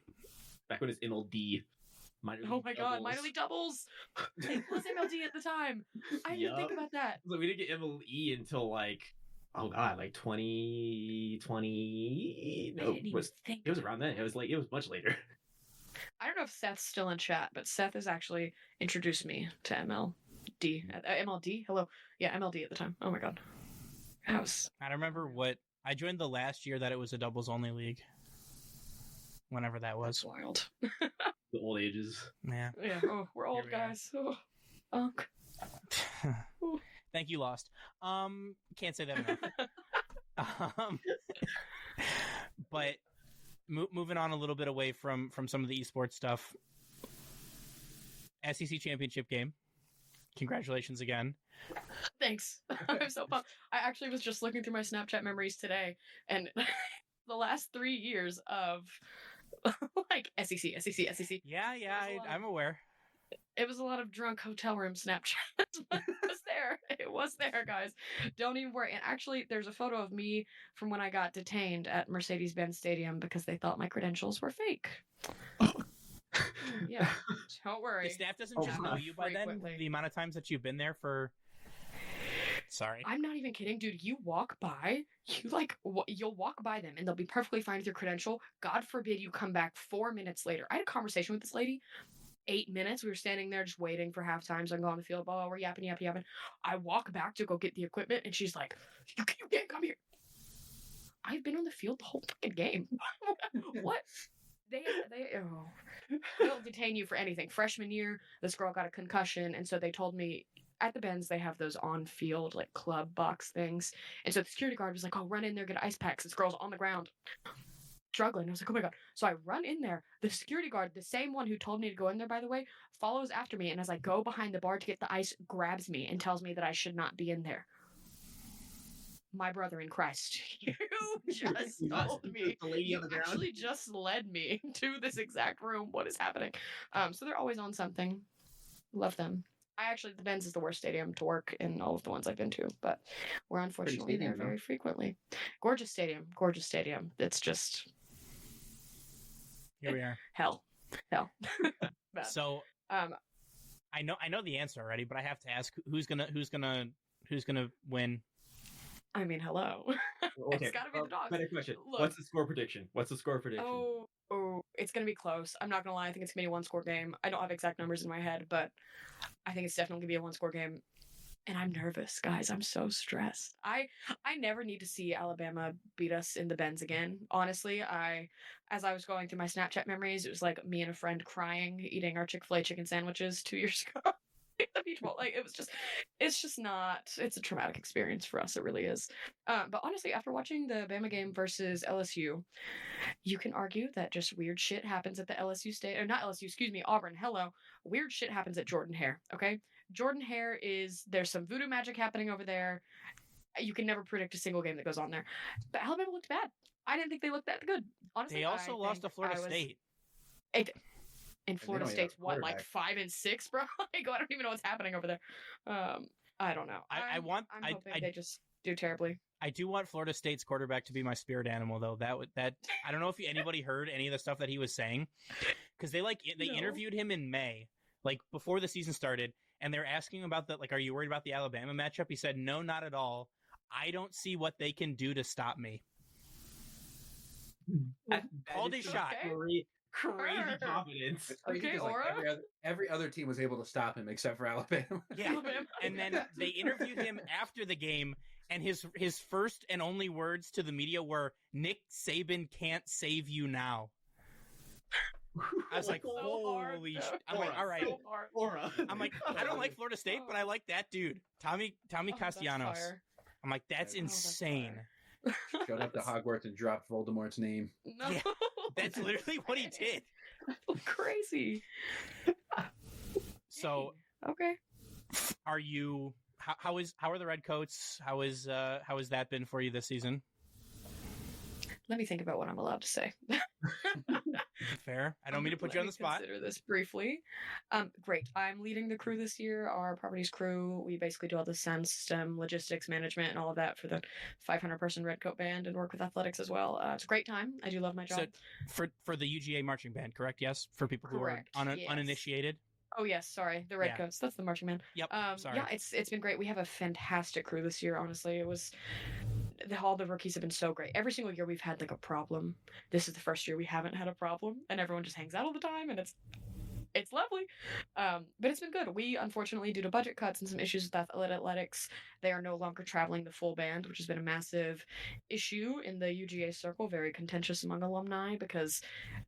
Back when it's MLD. Minor Oh League my god, Doubles. minor league doubles! It was MLD at the time. I didn't think Yup. about that. So we didn't get MLE until like, oh god, like 2020. I No, didn't even think. it was around then. It was much later. I don't know if Seth's still in chat, but Seth has actually introduced me to MLD. MLD? Hello. Yeah, MLD at the time. Oh my god. That was. I don't remember what I joined the last year that it was a doubles only league. Whenever that That's was. wild. The old ages. Yeah. Yeah. Oh, we're old Here we are. guys. Oh, unk. Thank you, Lost. Can't say that enough. But moving on a little bit away from some of the esports stuff. SEC championship game. Congratulations again. Thanks. I'm so pumped. I actually was just looking through my Snapchat memories today, and the last 3 years of like SEC. Yeah, There's a lot of- I'm aware. It was a lot of drunk hotel room Snapchats, but it was there. It was there, guys. Don't even worry. And actually, there's a photo of me from when I got detained at Mercedes-Benz Stadium because they thought my credentials were fake. Yeah, don't worry. The staff doesn't Oh, just know you by then. frequently. The amount of times that you've been there for. Sorry. I'm not even kidding, dude. You walk by, you'll walk by them and they'll be perfectly fine with your credential. God forbid you come back 4 minutes later. I had a conversation with this lady. 8 minutes. We were standing there just waiting for halftime. So I go on the field. Blah, blah, we're yapping. I walk back to go get the equipment and she's like, you can't come here. I've been on the field the whole fucking game. What? They'll detain you for anything. Freshman year, this girl got a concussion, and so they told me at the Benz they have those on-field like club box things, and so the security guard was like, "Oh, run in there, get ice packs." This girl's on the ground, struggling. I was like, "Oh my god!" So I run in there. The security guard, the same one who told me to go in there, by the way, follows after me, and as I go behind the bar to get the ice, grabs me and tells me that I should not be in there. My brother in Christ, you just told me. The lady You on the ground. actually just led me to this exact room. What is happening? So they're always on something. Love them. The Benz is the worst stadium to work in all of the ones I've been to, but we're unfortunately stadium, there though. very frequently. Gorgeous stadium. It's just Here we are. hell. Bad. So Um, I know the answer already, but I have to ask who's gonna win. I mean, hello. It's gotta be the Dogs. Better question. Look. What's the score prediction? Oh, it's gonna be close. I'm not gonna lie. I think it's gonna be a 1-score game. I don't have exact numbers in my head, but I think it's definitely gonna be a 1-score game. And I'm nervous, guys. I'm so stressed. I never need to see Alabama beat us in the Benz again. Honestly, as I was going through my Snapchat memories, it was like me and a friend crying, eating our Chick-fil-A chicken sandwiches 2 years ago. The beach ball, like it's a traumatic experience for us. It really is. But honestly, after watching the Bama game versus LSU, you can argue that just weird shit happens at the LSU state, or not LSU, excuse me, Auburn. Hello, weird shit happens at Jordan Hare. Okay, Jordan Hare there's some voodoo magic happening over there. You can never predict a single game that goes on there. But Alabama looked bad. I didn't think they looked that good. Honestly, They also lost to Florida State. And Florida don't even have State's a what, like quarterback. 5-6, bro? Like, I don't even know what's happening over there. I don't know. I'm hoping they just do terribly. I do want Florida State's quarterback to be my spirit animal, though. That I don't know if anybody heard any of the stuff that he was saying, because they No. interviewed him in May, like before the season started, and they're asking about are you worried about the Alabama matchup? He said, no, not at all. I don't see what they can do to stop me. Called his shot. Okay. crazy confidence. It's crazy Okay, 'cause, like, Aura? every other team was able to stop him except for Alabama. Yeah. Alabama. And then they interviewed him after the game, and his first and only words to the media were, "Nick Saban can't save you now." I was like, So hard, holy though. I'm like, all right. So hard. Aura. I'm like, I don't like Florida State, but I like that dude. Tommy Oh, that's Castellanos. fire. I'm like, that's Oh, that's insane. fire. Showed up to Hogwarts and dropped Voldemort's name. No. Yeah, That's literally what he did. Crazy. So Okay. are you how are the Redcoats? How has that been for you this season? Let me think about what I'm allowed to say. Fair. I don't mean to put Let you on me the spot. Consider this briefly. Great. I'm leading the crew this year. Our properties crew. We basically do all the sound system, logistics, management, and all of that for the 500-person Redcoat band, and work with athletics as well. It's a great time. I do love my job. So for the UGA marching band, correct? Yes, for people who Correct, are yes. uninitiated. Oh yes, sorry, the Redcoats. That's the marching band. Yep. Sorry. Yeah, it's been great. We have a fantastic crew this year. Honestly, it was all the rookies have been so great. Every single year we've had like a problem. This is the first year we haven't had a problem, and everyone just hangs out all the time, and it's lovely. But it's been good. We unfortunately, due to budget cuts and some issues with athletics, they are no longer traveling the full band, which has been a massive issue in the UGA circle. Very contentious among alumni because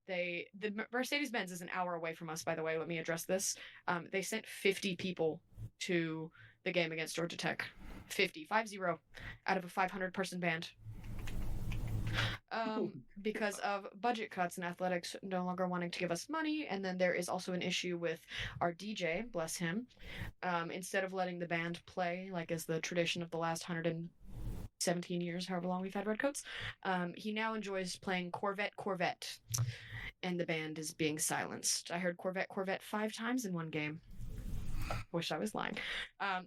the Mercedes-Benz is an hour away from us. By the way, let me address this. They sent 50 people to the game against Georgia Tech. 50 out of a 500-person band. Because of budget cuts and athletics no longer wanting to give us money. And then there is also an issue with our DJ, bless him. Instead of letting the band play, like is the tradition of the last 117 years, however long we've had Redcoats, he now enjoys playing Corvette. And the band is being silenced. I heard Corvette 5 times in one game. Wish I was lying.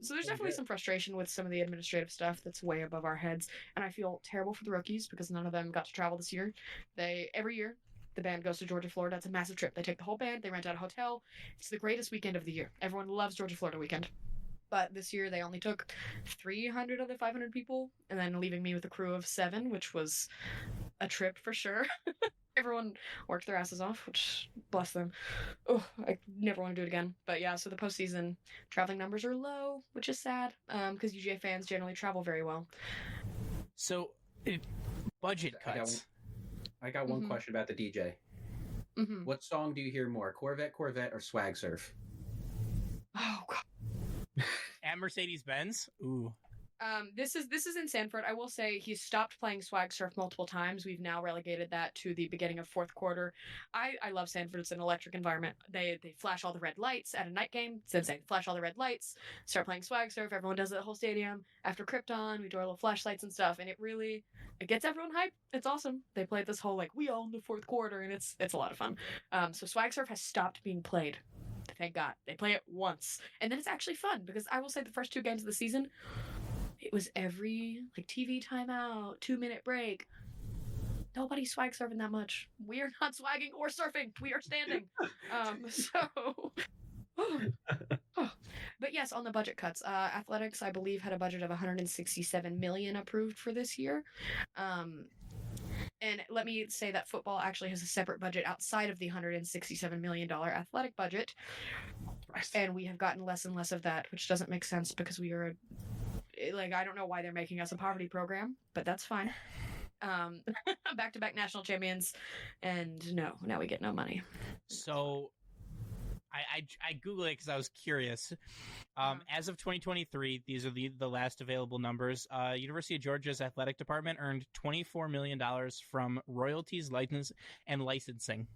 So there's definitely some frustration with some of the administrative stuff that's way above our heads, and I feel terrible for the rookies because none of them got to travel this year. Every year the band goes to Georgia, Florida. It's a massive trip. They take the whole band, they rent out a hotel. It's the greatest weekend of the year. Everyone loves Georgia, Florida weekend. But this year they only took 300 of the 500 people, and then leaving me with a crew of 7, which was a trip for sure. Everyone worked their asses off, which, bless them. Oh, I never want to do it again. But yeah, so the postseason traveling numbers are low, which is sad, because UGA fans generally travel very well. So, budget cuts. I got one question about the DJ. Mm-hmm. What song do you hear more, Corvette, or Swag Surf? Oh, God. At Mercedes-Benz? Ooh. This is in Sanford. I will say he's stopped playing Swag Surf multiple times. We've now relegated that to the beginning of fourth quarter. I love Sanford. It's an electric environment. They flash all the red lights at a night game. It's insane. Flash all the red lights. Start playing Swag Surf. Everyone does it at the whole stadium. After Krypton, we do our little flashlights and stuff, and it gets everyone hyped. It's awesome. They played this whole like we own the fourth quarter, and it's a lot of fun. So Swag Surf has stopped being played. Thank God. They play it once, and then it's actually fun because I will say the first 2 games of the season. It was every like TV timeout, 2-minute break. Nobody's swag surfing that much. We are not swagging or surfing. We are standing. But yes, on the budget cuts, athletics, I believe, had a budget of $167 million approved for this year. And let me say that football actually has a separate budget outside of the $167 million athletic budget. And we have gotten less and less of that, which doesn't make sense because we are I don't know why they're making us a poverty program, but that's fine. Back-to-back national champions, and now we get no money. So I Googled it because I was curious. As of 2023, these are the last available numbers. University of Georgia's athletic department earned $24 million from royalties, license, and licensing.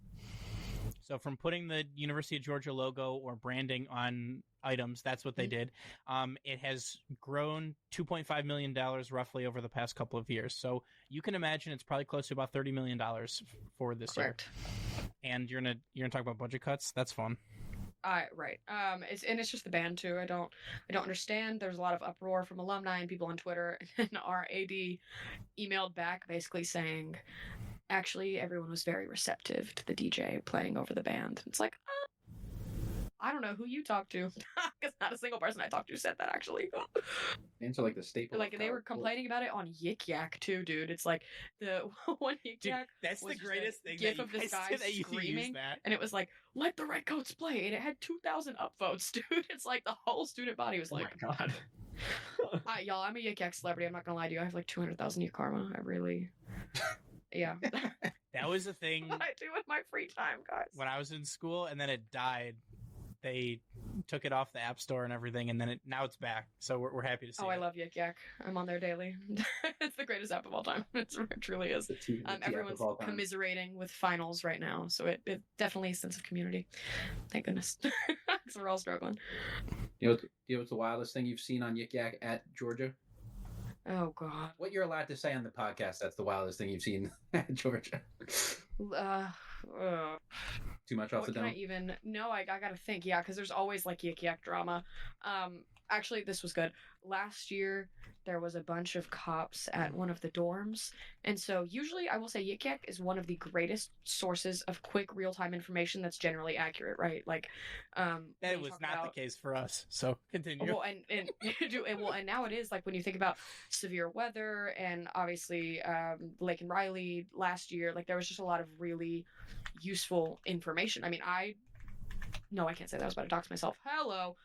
So from putting the University of Georgia logo or branding on items, that's what they did. It has grown $2.5 million roughly over the past couple of years. So you can imagine it's probably close to about $30 million for this Correct. year. And you're gonna talk about budget cuts. That's fun. Right. It's just the band too. I don't understand. There's a lot of uproar from alumni and people on Twitter, and our AD emailed back basically saying, actually, everyone was very receptive to the DJ playing over the band. It's like, I don't know who you talked to, because not a single person I talked to said that, actually. Names are like the staple. Like, they were complaining about it on Yik Yak, too, dude. It's like, the one Yik Yak that's was the just greatest a thing gif that of you this guys guy did, that you screaming, use that. and it was like, let the Redcoats play, and it had 2,000 upvotes, dude. It's like the whole student body was like, oh my god. y'all, I'm a Yik Yak celebrity. I'm not gonna lie to you. I have like 200,000 Yik karma. I really, yeah. That was the thing What I do in my free time, guys. when I was in school, and then it died. They took it off the App Store and everything, and then now it's back. So we're happy to see. Oh, it. I love Yik Yak. I'm on there daily. It's the greatest app of all time. It truly is. The tea app Everyone's of all time. commiserating with finals right now, so it definitely a sense of community. Thank goodness, because we're all struggling. You know what's the wildest thing you've seen on Yik Yak at Georgia? Oh God. What you're allowed to say on the podcast, that's the wildest thing you've seen at Georgia. Too much off What the can I dome? even? No, I gotta think. Yeah, because there's always like Yik Yak drama. Actually, this was good. Last year, there was a bunch of cops at one of the dorms, and so usually I will say Yik Yak is one of the greatest sources of quick real-time information that's generally accurate, right? Like, when That you was talk not about- the case for us. So continue. Well, and now it is, like, when you think about severe weather and obviously Lake and Riley last year, like there was just a lot of really useful information. I mean, I can't say that. I was about to dox myself. Hello.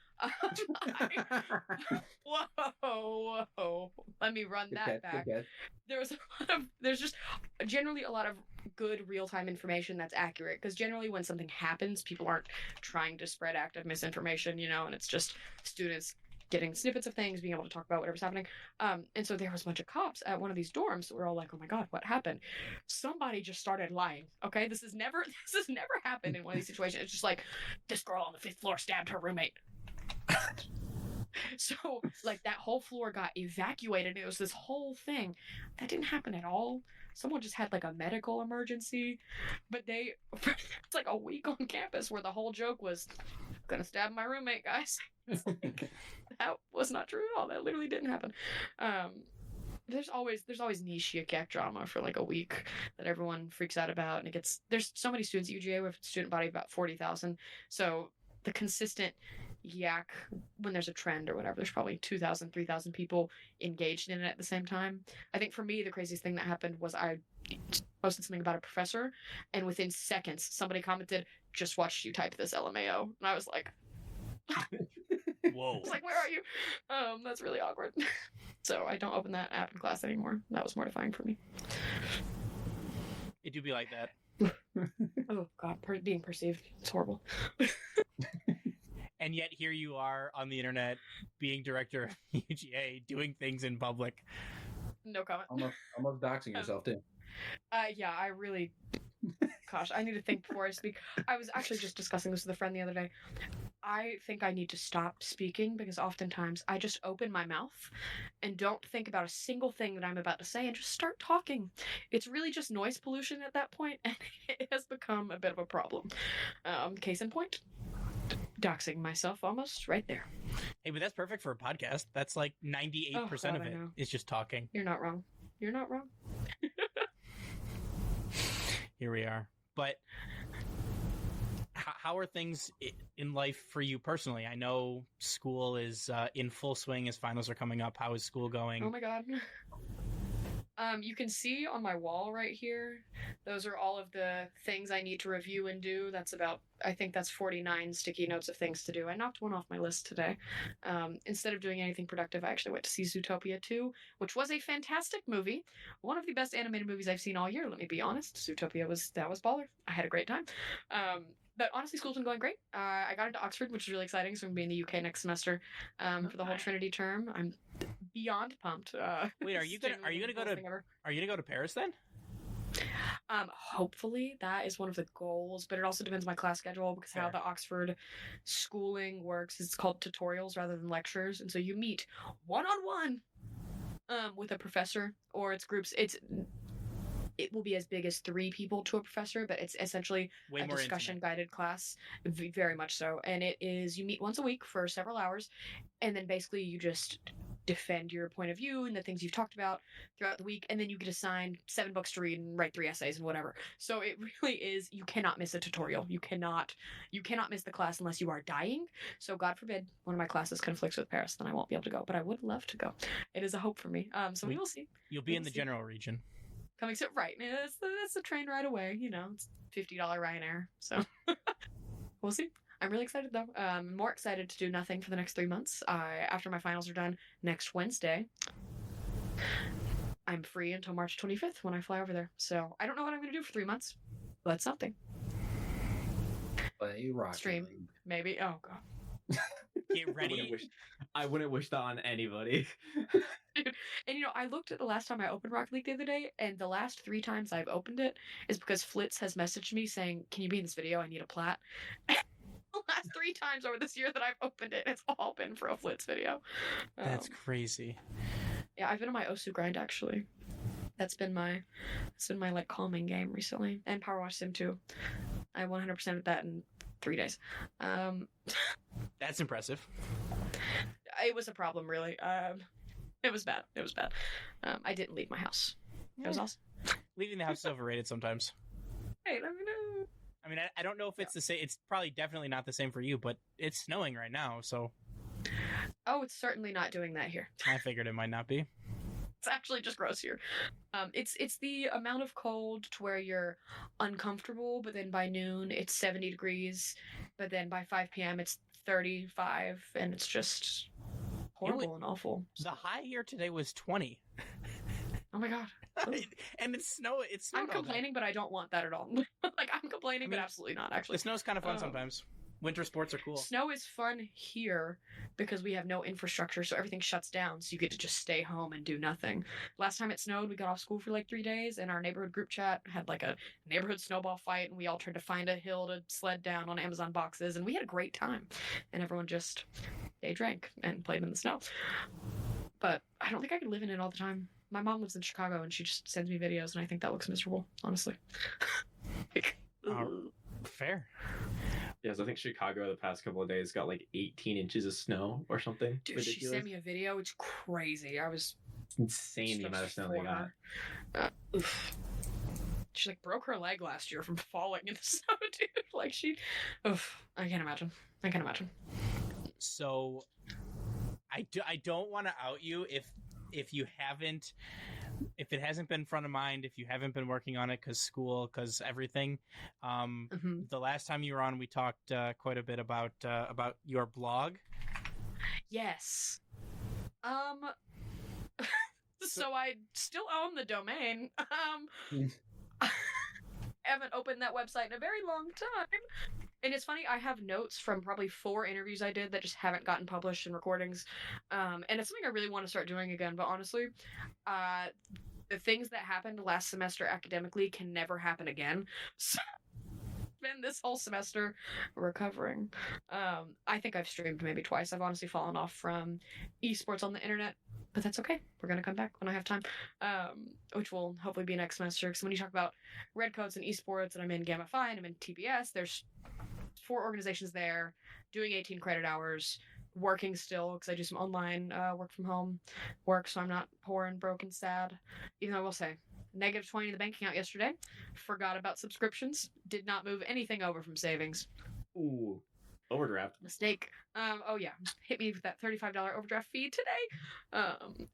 Whoa. Let me run that back. There's just generally a lot of good real-time information that's accurate, because generally when something happens, people aren't trying to spread active misinformation, and it's just students getting snippets of things, being able to talk about whatever's happening. And so there was a bunch of cops at one of these dorms that were all like, oh my God, what happened? Somebody just started lying. Okay. This has never happened in one of these situations. It's just like, this girl on the 5th floor stabbed her roommate. So like that whole floor got evacuated. It was this whole thing that didn't happen at all. Someone just had like a medical emergency, but it's like a week on campus where the whole joke was, gonna stab my roommate, guys. Like, that was not true at all. That literally didn't happen. There's always niche Yik Yak drama for like a week that everyone freaks out about, and there's so many students at UGA with a student body of about 40,000. So the consistent yak, when there's a trend or whatever, there's probably 2,000, 3,000 people engaged in it at the same time. I think for me, the craziest thing that happened was I posted something about a professor, and within seconds, somebody commented, just watched you type this LMAO. And I was like, Whoa. I was like, where are you? That's really awkward. So I don't open that app in class anymore. That was mortifying for me. It do be like that. Oh God, being perceived. It's horrible. And yet here you are on the internet being director of UGA, doing things in public. No comment. Almost doxing yourself too. Yeah, I really, gosh, I need to think before I speak. I was actually just discussing this with a friend the other day. I think I need to stop speaking, because oftentimes I just open my mouth and don't think about a single thing that I'm about to say and just start talking. It's really just noise pollution at that point, and it has become a bit of a problem. Case in point, doxing myself almost right there. Hey, but that's perfect for a podcast. That's like 98% of I it know. is just talking. You're not wrong. You're not wrong. Here we are. But how are things in life for you personally? I know school is in full swing as finals are coming up. How is school going? Oh my God. You can see on my wall right here, those are all of the things I need to review and do. I think that's 49 sticky notes of things to do. I knocked one off my list today. Instead of doing anything productive, I actually went to see Zootopia 2, which was a fantastic movie. One of the best animated movies I've seen all year, let me be honest. Zootopia was baller. I had a great time. But honestly, school's been going great. I got into Oxford, which is really exciting, so I'm going to be in the UK next semester for the whole Trinity term. I'm beyond pumped. Wait, are you gonna go to Paris then? Hopefully that is one of the goals, but it also depends on my class schedule, because how the Oxford schooling works is called tutorials rather than lectures, and so you meet one-on-one with a professor, or it's groups. It will be as big as 3 people to a professor, but it's essentially Way a more discussion guided class, very much so. And it is, you meet once a week for several hours, and then basically you just defend your point of view and the things you've talked about throughout the week, and then you get assigned 7 books to read and write 3 essays and whatever. So it really is, you cannot miss a tutorial. You cannot miss the class unless you are dying. So God forbid one of my classes conflicts with Paris, then I won't be able to go. But I would love to go. It is a hope for me. So we will see. You'll be in the general region. Coming soon, right? It's the train ride away. It's $50 Ryanair. So we'll see. I'm really excited though. More excited to do nothing for the next 3 months. After my finals are done next Wednesday, I'm free until March 25th when I fly over there. So I don't know what I'm going to do for 3 months, but something. Play Rocket Stream, League. Maybe. Oh god. Get ready. I wouldn't wish that on anybody. Dude. And I looked at the last time I opened Rocket League the other day, and the last 3 times I've opened it is because Flitz has messaged me saying, "Can you be in this video? I need a plat." The last 3 times over this year that I've opened it, it's all been for a Flitz video. That's crazy. Yeah, I've been on my Osu grind actually. That's been my like calming game recently. And Power Wash Sim 2. I 100%ed that in 3 days. That's impressive. It was a problem, really. It was bad. I didn't leave my house. It was awesome. Leaving the house is overrated sometimes. Hey, let me know. I mean, I don't know if it's the same. It's probably definitely not the same for you, but it's snowing right now, so. Oh, it's certainly not doing that here. I figured it might not be. It's actually just gross here. It's the amount of cold to where you're uncomfortable, but then by noon it's 70 degrees, but then by 5 p.m. it's 35, and it's just horrible and awful. The high here today was 20. Oh my god. And it's snow. It's snowed I'm complaining, but I don't want that at all. Like, I'm complaining, but absolutely not, actually. The snow's kind of fun sometimes. Winter sports are cool. Snow is fun here because we have no infrastructure, so everything shuts down, so you get to just stay home and do nothing. Last time it snowed, we got off school for like 3 days, and our neighborhood group chat had like a neighborhood snowball fight, and we all tried to find a hill to sled down on Amazon boxes, and we had a great time. And everyone just, they drank and played in the snow. But I don't think I could live in it all the time. My mom lives in Chicago, and she just sends me videos, and I think that looks miserable, honestly. Fair. Yes, I think Chicago the past couple of days got like 18 inches of snow or something. Dude, ridiculous. She sent me a video. It's crazy. I was It's insane the amount of snow they got. She like broke her leg last year from falling in the snow, dude. Like I can't imagine. So I don't want to out you if you haven't, if it hasn't been front of mind, if you haven't been working on it because school, because everything. The last time you were on, we talked quite a bit about your blog. Yes. So I still own the domain. I haven't opened that website in a very long time. And it's funny, I have notes from probably 4 interviews I did that just haven't gotten published in recordings. And it's something I really want to start doing again. But honestly, the things that happened last semester academically can never happen again. So been this whole semester recovering. I think I've streamed maybe twice. I've honestly fallen off from esports on the internet. But that's okay. We're going to come back when I have time, which will hopefully be next semester. Because when you talk about Redcoats and esports, and I'm in Gamma Phi and I'm in TBS, there's 4 organizations there, doing 18 credit hours, working still, because I do some online work from home work, so I'm not poor and broke and sad. Even though I will say, -20 in the bank account yesterday. Forgot about subscriptions. Did not move anything over from savings. Ooh. Overdraft. Mistake. Oh yeah. Hit me with that $35 overdraft fee today.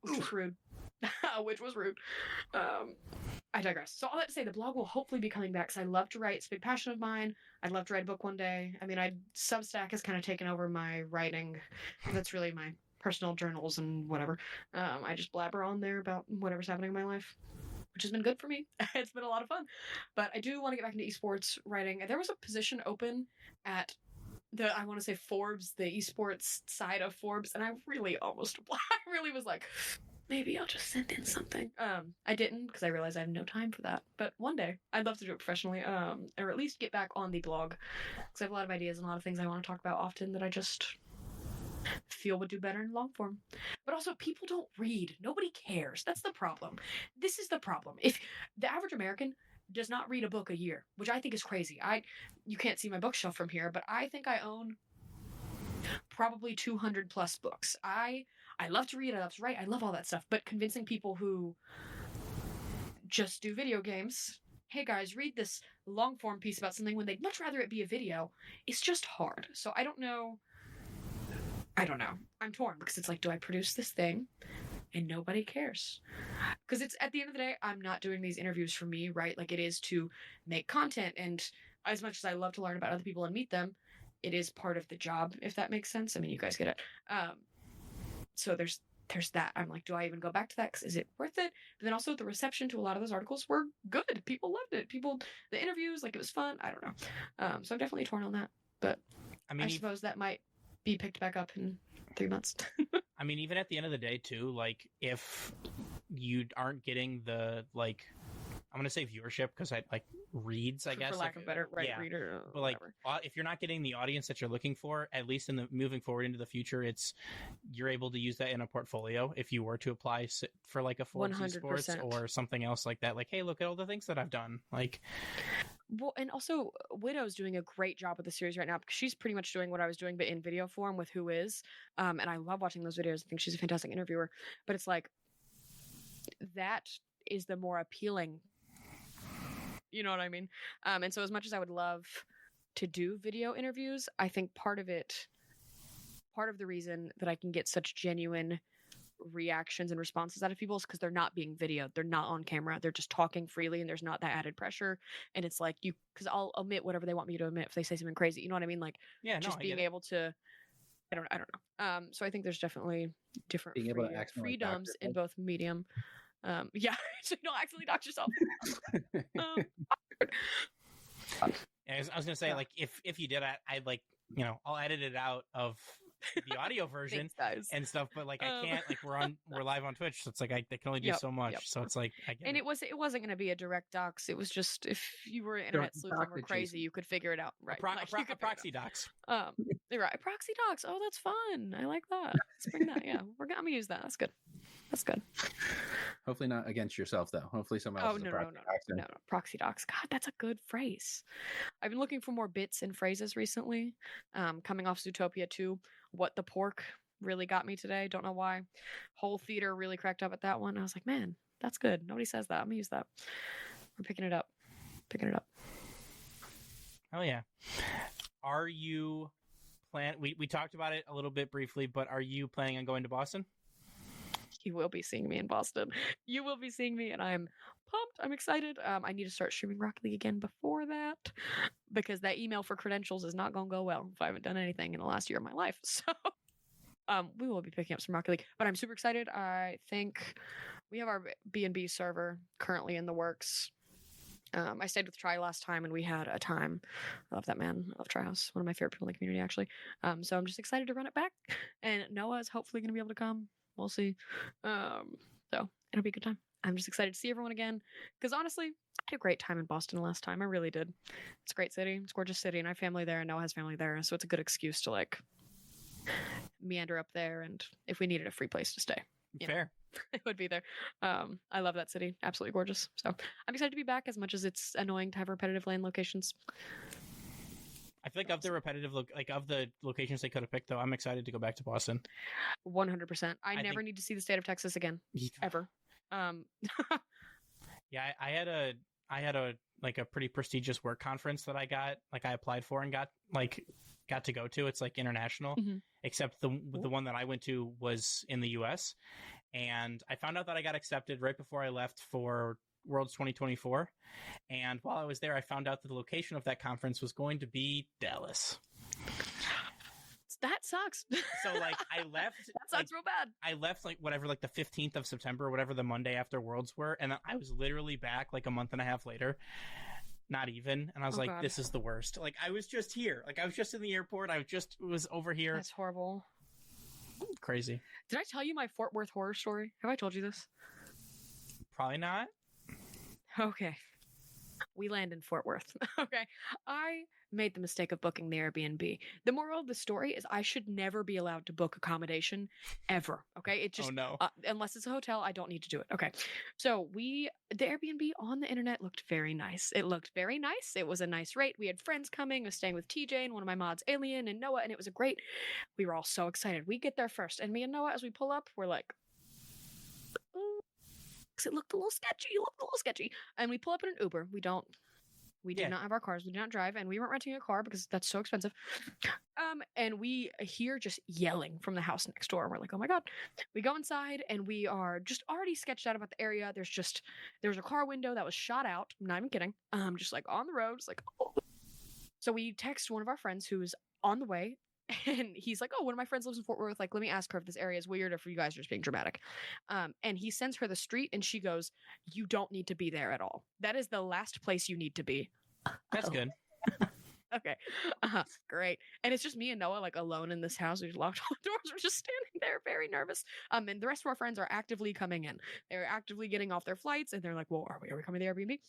Which was rude. I digress. So all that to say, the blog will hopefully be coming back because I love to write. It's a big passion of mine. I'd love to write a book one day. I mean, Substack has kind of taken over my writing. That's really my personal journals and whatever. I just blabber on there about whatever's happening in my life, which has been good for me. It's been a lot of fun. But I do want to get back into esports writing. There was a position open at I want to say Forbes, the esports side of Forbes, and I really almost applied. I really was like, maybe I'll just send in something. I didn't because I realized I have no time for that. But one day, I'd love to do it professionally, or at least get back on the blog because I have a lot of ideas and a lot of things I want to talk about often that I just feel would do better in long form. But also, people don't read. Nobody cares. That's the problem. This is the problem. If the average American does not read a book a year, which I think is crazy. You can't see my bookshelf from here, but I think I own probably 200 plus books. I I love to read, I love to write, I love all that stuff. But convincing people who just do video games, hey guys, read this long form piece about something when they'd much rather it be a video, it's just hard. So I don't know. I'm torn because it's like, do I produce this thing and nobody cares? Because it's at the end of the day, I'm not doing these interviews for me, right? Like, it is to make content. And as much as I love to learn about other people and meet them, it is part of the job, if that makes sense. I mean, you guys get it. So there's that. I'm like, do I even go back to that? 'Cause is it worth it? But then also the reception to a lot of those articles were good. People loved it. The interviews, like, it was fun. I don't know. So I'm definitely torn on that. But I suppose that might be picked back up in 3 months. I mean, even at the end of the day, too, like, if you aren't getting the, like, I'm going to say viewership because I like reads, I guess. For lack of a better, right, yeah. Reader. But like, if you're not getting the audience that you're looking for, at least in the moving forward into the future, you're able to use that in a portfolio if you were to apply for like a Forbes esports or something else like that. Like, hey, look at all the things that I've done. Like, well, and also Widow's doing a great job with the series right now because she's pretty much doing what I was doing, but in video form with Who Is. And I love watching those videos. I think she's a fantastic interviewer. But it's like, that is the more appealing. You know what I mean? And so as much as I would love to do video interviews, I think part of the reason that I can get such genuine reactions and responses out of people is because they're not being videoed. They're not on camera. They're just talking freely and there's not that added pressure. And it's like, because I'll omit whatever they want me to omit if they say something crazy. You know what I mean? Like, just being able to, I don't know. So I think there's definitely different freedoms in both medium. Yeah, so you don't accidentally dox yourself. I was gonna say, like, if you did, I'd like, I'll edit it out of the audio version and stuff, but like I can't, like, we're live on Twitch, so it's like they can only do so much. So it's like it wasn't gonna be a direct dox. It was just if you were an internet sleuth and were crazy, you could figure it out, right? A proxy dox. Right, proxy dox. Oh, that's fun. I like that. Let's bring that. Yeah, I'm gonna use that. That's good. That's good. Hopefully not against yourself, though. Hopefully someone else is a proxy dox. No, proxy dox. God, that's a good phrase. I've been looking for more bits and phrases recently. Coming off Zootopia 2, What the Pork really got me today. Don't know why. Whole theater really cracked up at that one. I was like, man, that's good. Nobody says that. I'm going to use that. We're picking it up. Oh, yeah. Are you we talked about it a little bit briefly, but are you planning on going to Boston? You will be seeing me in Boston. You will be seeing me, and I'm pumped. I'm excited. I need to start streaming Rocket League again before that because that email for credentials is not going to go well if I haven't done anything in the last year of my life. So we will be picking up some Rocket League, but I'm super excited. I think we have our B&B server currently in the works. I stayed with Try last time, and we had a time. I love that man. I love Tryhouse. One of my favorite people in the community, actually. So I'm just excited to run it back, and Noah is hopefully going to be able to come. We'll see. So it'll be a good time. I'm just excited to see everyone again. Because honestly, I had a great time in Boston last time. I really did. It's a great city. It's a gorgeous city. And I have family there and Noah has family there. So it's a good excuse to like meander up there. And if we needed a free place to stay. Fair. It would be there. I love that city. Absolutely gorgeous. So I'm excited to be back as much as it's annoying to have repetitive lane locations. I feel like of the repetitive, of the locations they could have picked, though, I'm excited to go back to Boston. 100%. I never need to see the state of Texas again, ever. Yeah, I had a pretty prestigious work conference that I applied for and got to go to. It's like international, except the one that I went to was in the U.S. And I found out that I got accepted right before I left for Worlds 2024, and while I was there I found out that the location of that conference was going to be Dallas. That sucks. So like I left that sucks real bad. I left the 15th of September, whatever the Monday after Worlds were, and I was literally back like a month and a half later, not even, and I was like, God. This is the worst. Like I was just here, like I was just in the airport, was over here. That's horrible. Crazy. Did I tell you my Fort Worth horror story? Have I told you this? Probably not. Okay. We land in Fort Worth. Okay. I made the mistake of booking the Airbnb. The moral of the story is I should never be allowed to book accommodation ever. Okay. It just, Oh no. unless it's a hotel, I don't need to do it. Okay. So the Airbnb on the internet looked very nice. It looked very nice. It was a nice rate. We had friends coming. I was staying with TJ and one of my mods, Alien and Noah, and it was a great, we were all so excited. We get there first. And me and Noah, as we pull up, we're like, because it looked a little sketchy. And we pull up in an Uber. We did not have our cars. We did not drive, and we weren't renting a car because that's so expensive. And we hear just yelling from the house next door. We're like, oh my God. We go inside, and we are just already sketched out about the area. There's a car window that was shot out. I'm not even kidding. Just like on the road. Just like, oh. So we text one of our friends who's on the way, and he's like, oh, one of my friends lives in Fort Worth. Like, let me ask her if this area is weird or if you guys are just being dramatic. And he sends her the street, and she goes, you don't need to be there at all. That is the last place you need to be. That's good. Okay. Great. And it's just me and Noah, like, alone in this house. We've locked all the doors. We're just standing there very nervous. And the rest of our friends are actively coming in. They're actively getting off their flights, and they're like, well, are we coming to the Airbnb?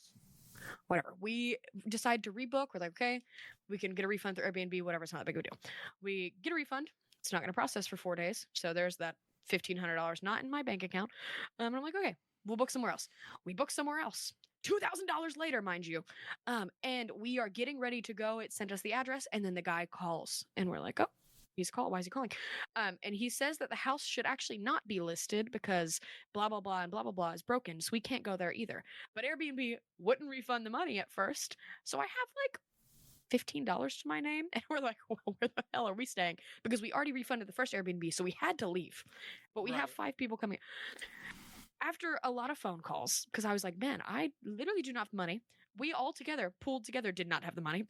Whatever. We decide to rebook. We're like, okay, we can get a refund through Airbnb, whatever. It's not that big of a deal. We get a refund. It's not going to process for 4 days. So there's that $1,500 not in my bank account. And I'm like, okay, we'll book somewhere else. We book somewhere else. $2,000 later, mind you. And we are getting ready to go. It sent us the address, and then the guy calls, and we're like, oh, he's called. Why is he calling? And he says that the house should actually not be listed because blah, blah, blah, and blah, blah, blah is broken. So we can't go there either. But Airbnb wouldn't refund the money at first. So I have like $15 to my name. And we're like, well, where the hell are we staying? Because we already refunded the first Airbnb. So we had to leave. But we have 5 people coming. After a lot of phone calls, because I was like, man, I literally do not have money. We all together, pooled together, did not have the money.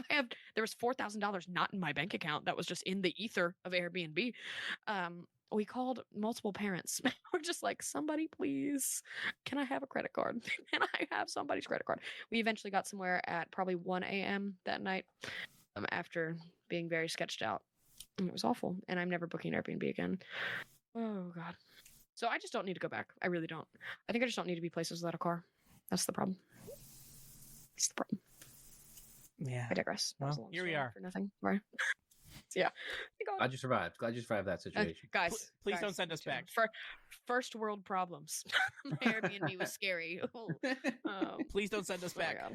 There was $4,000 not in my bank account. That was just in the ether of Airbnb. We called multiple parents. We're just like, somebody please, can I have a credit card? Can I have somebody's credit card? We eventually got somewhere at probably 1 a.m. that night after being very sketched out. And it was awful. And I'm never booking Airbnb again. Oh, God. So I just don't need to go back. I really don't. I think I just don't need to be places without a car. That's the problem. It's the problem. Yeah. I digress. Well, here we are. For nothing. Right. So, yeah. Glad you survived. Glad you survived that situation. Guys. Please don't send us back. First world problems. My Airbnb was scary. Please don't send us back.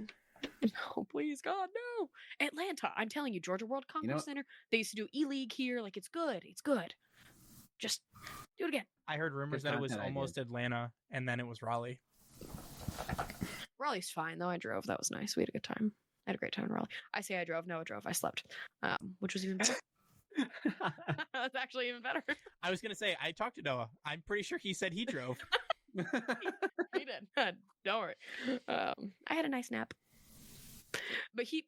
Oh, please, God, no. Atlanta. I'm telling you, Georgia World Congress Center. They used to do E-League here. Like, it's good. It's good. Just do it again. I heard rumors that it was almost Atlanta, and then it was Raleigh. Raleigh's fine, though. I drove. That was nice. We had a good time. I had a great time in Raleigh. I say I drove. Noah drove. I slept, which was even better. That's actually even better. I was going to say, I talked to Noah. I'm pretty sure he said he drove. He did. Don't worry. I had a nice nap. But he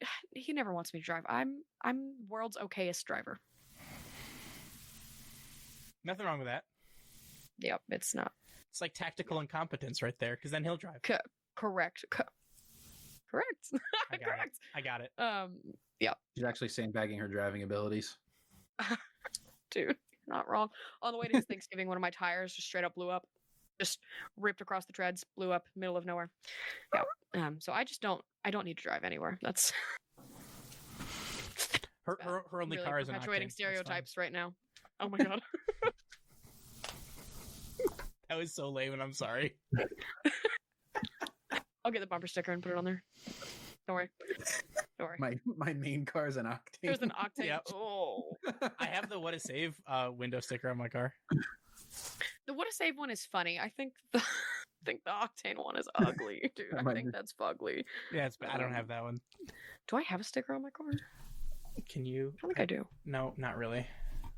never wants me to drive. I'm world's okayest driver. Nothing wrong with that. Yep, it's not. It's like tactical incompetence right there, because then he'll drive. Correct. Correct. I got it. Yeah. She's actually sandbagging her driving abilities. Dude, you're not wrong. On the way to his Thanksgiving, one of my tires just straight up blew up. Just ripped across the treads, blew up, middle of nowhere. Yeah. So I don't need to drive anywhere. That's her only really car is an perpetuating Octane. stereotypes right now. Oh my God. That was so lame, and I'm sorry. I'll get the bumper sticker and put it on there. Don't worry. My main car is an Octane. There's an Octane. Yep. Oh. I have the what a save window sticker on my car. The what a save one is funny. I think the Octane one is ugly, dude. I think that's fugly. Yeah, I don't have that one. Do I have a sticker on my car? Can you? I think I do. No, not really.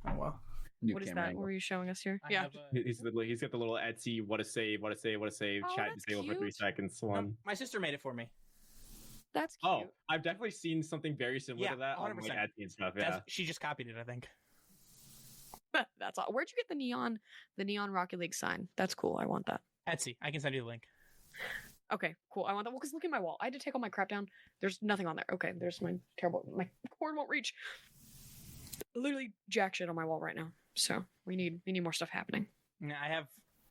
Oh well. What is that? Angle. What were you showing us here? He's got the little Etsy what a save Oh, chat disabled for 3 seconds one. My sister made it for me. That's cute. Oh, I've definitely seen something very similar to that 100%. On like Etsy and stuff. Yeah, she just copied it, I think. That's all. Where'd you get the neon Rocket League sign? That's cool. I want that. Etsy. I can send you the link. Okay, cool. I want that. Well, because look at my wall. I had to take all my crap down. There's nothing on there. Okay, there's my cord won't reach. Literally jack shit on my wall right now. So we need more stuff happening. Yeah, I have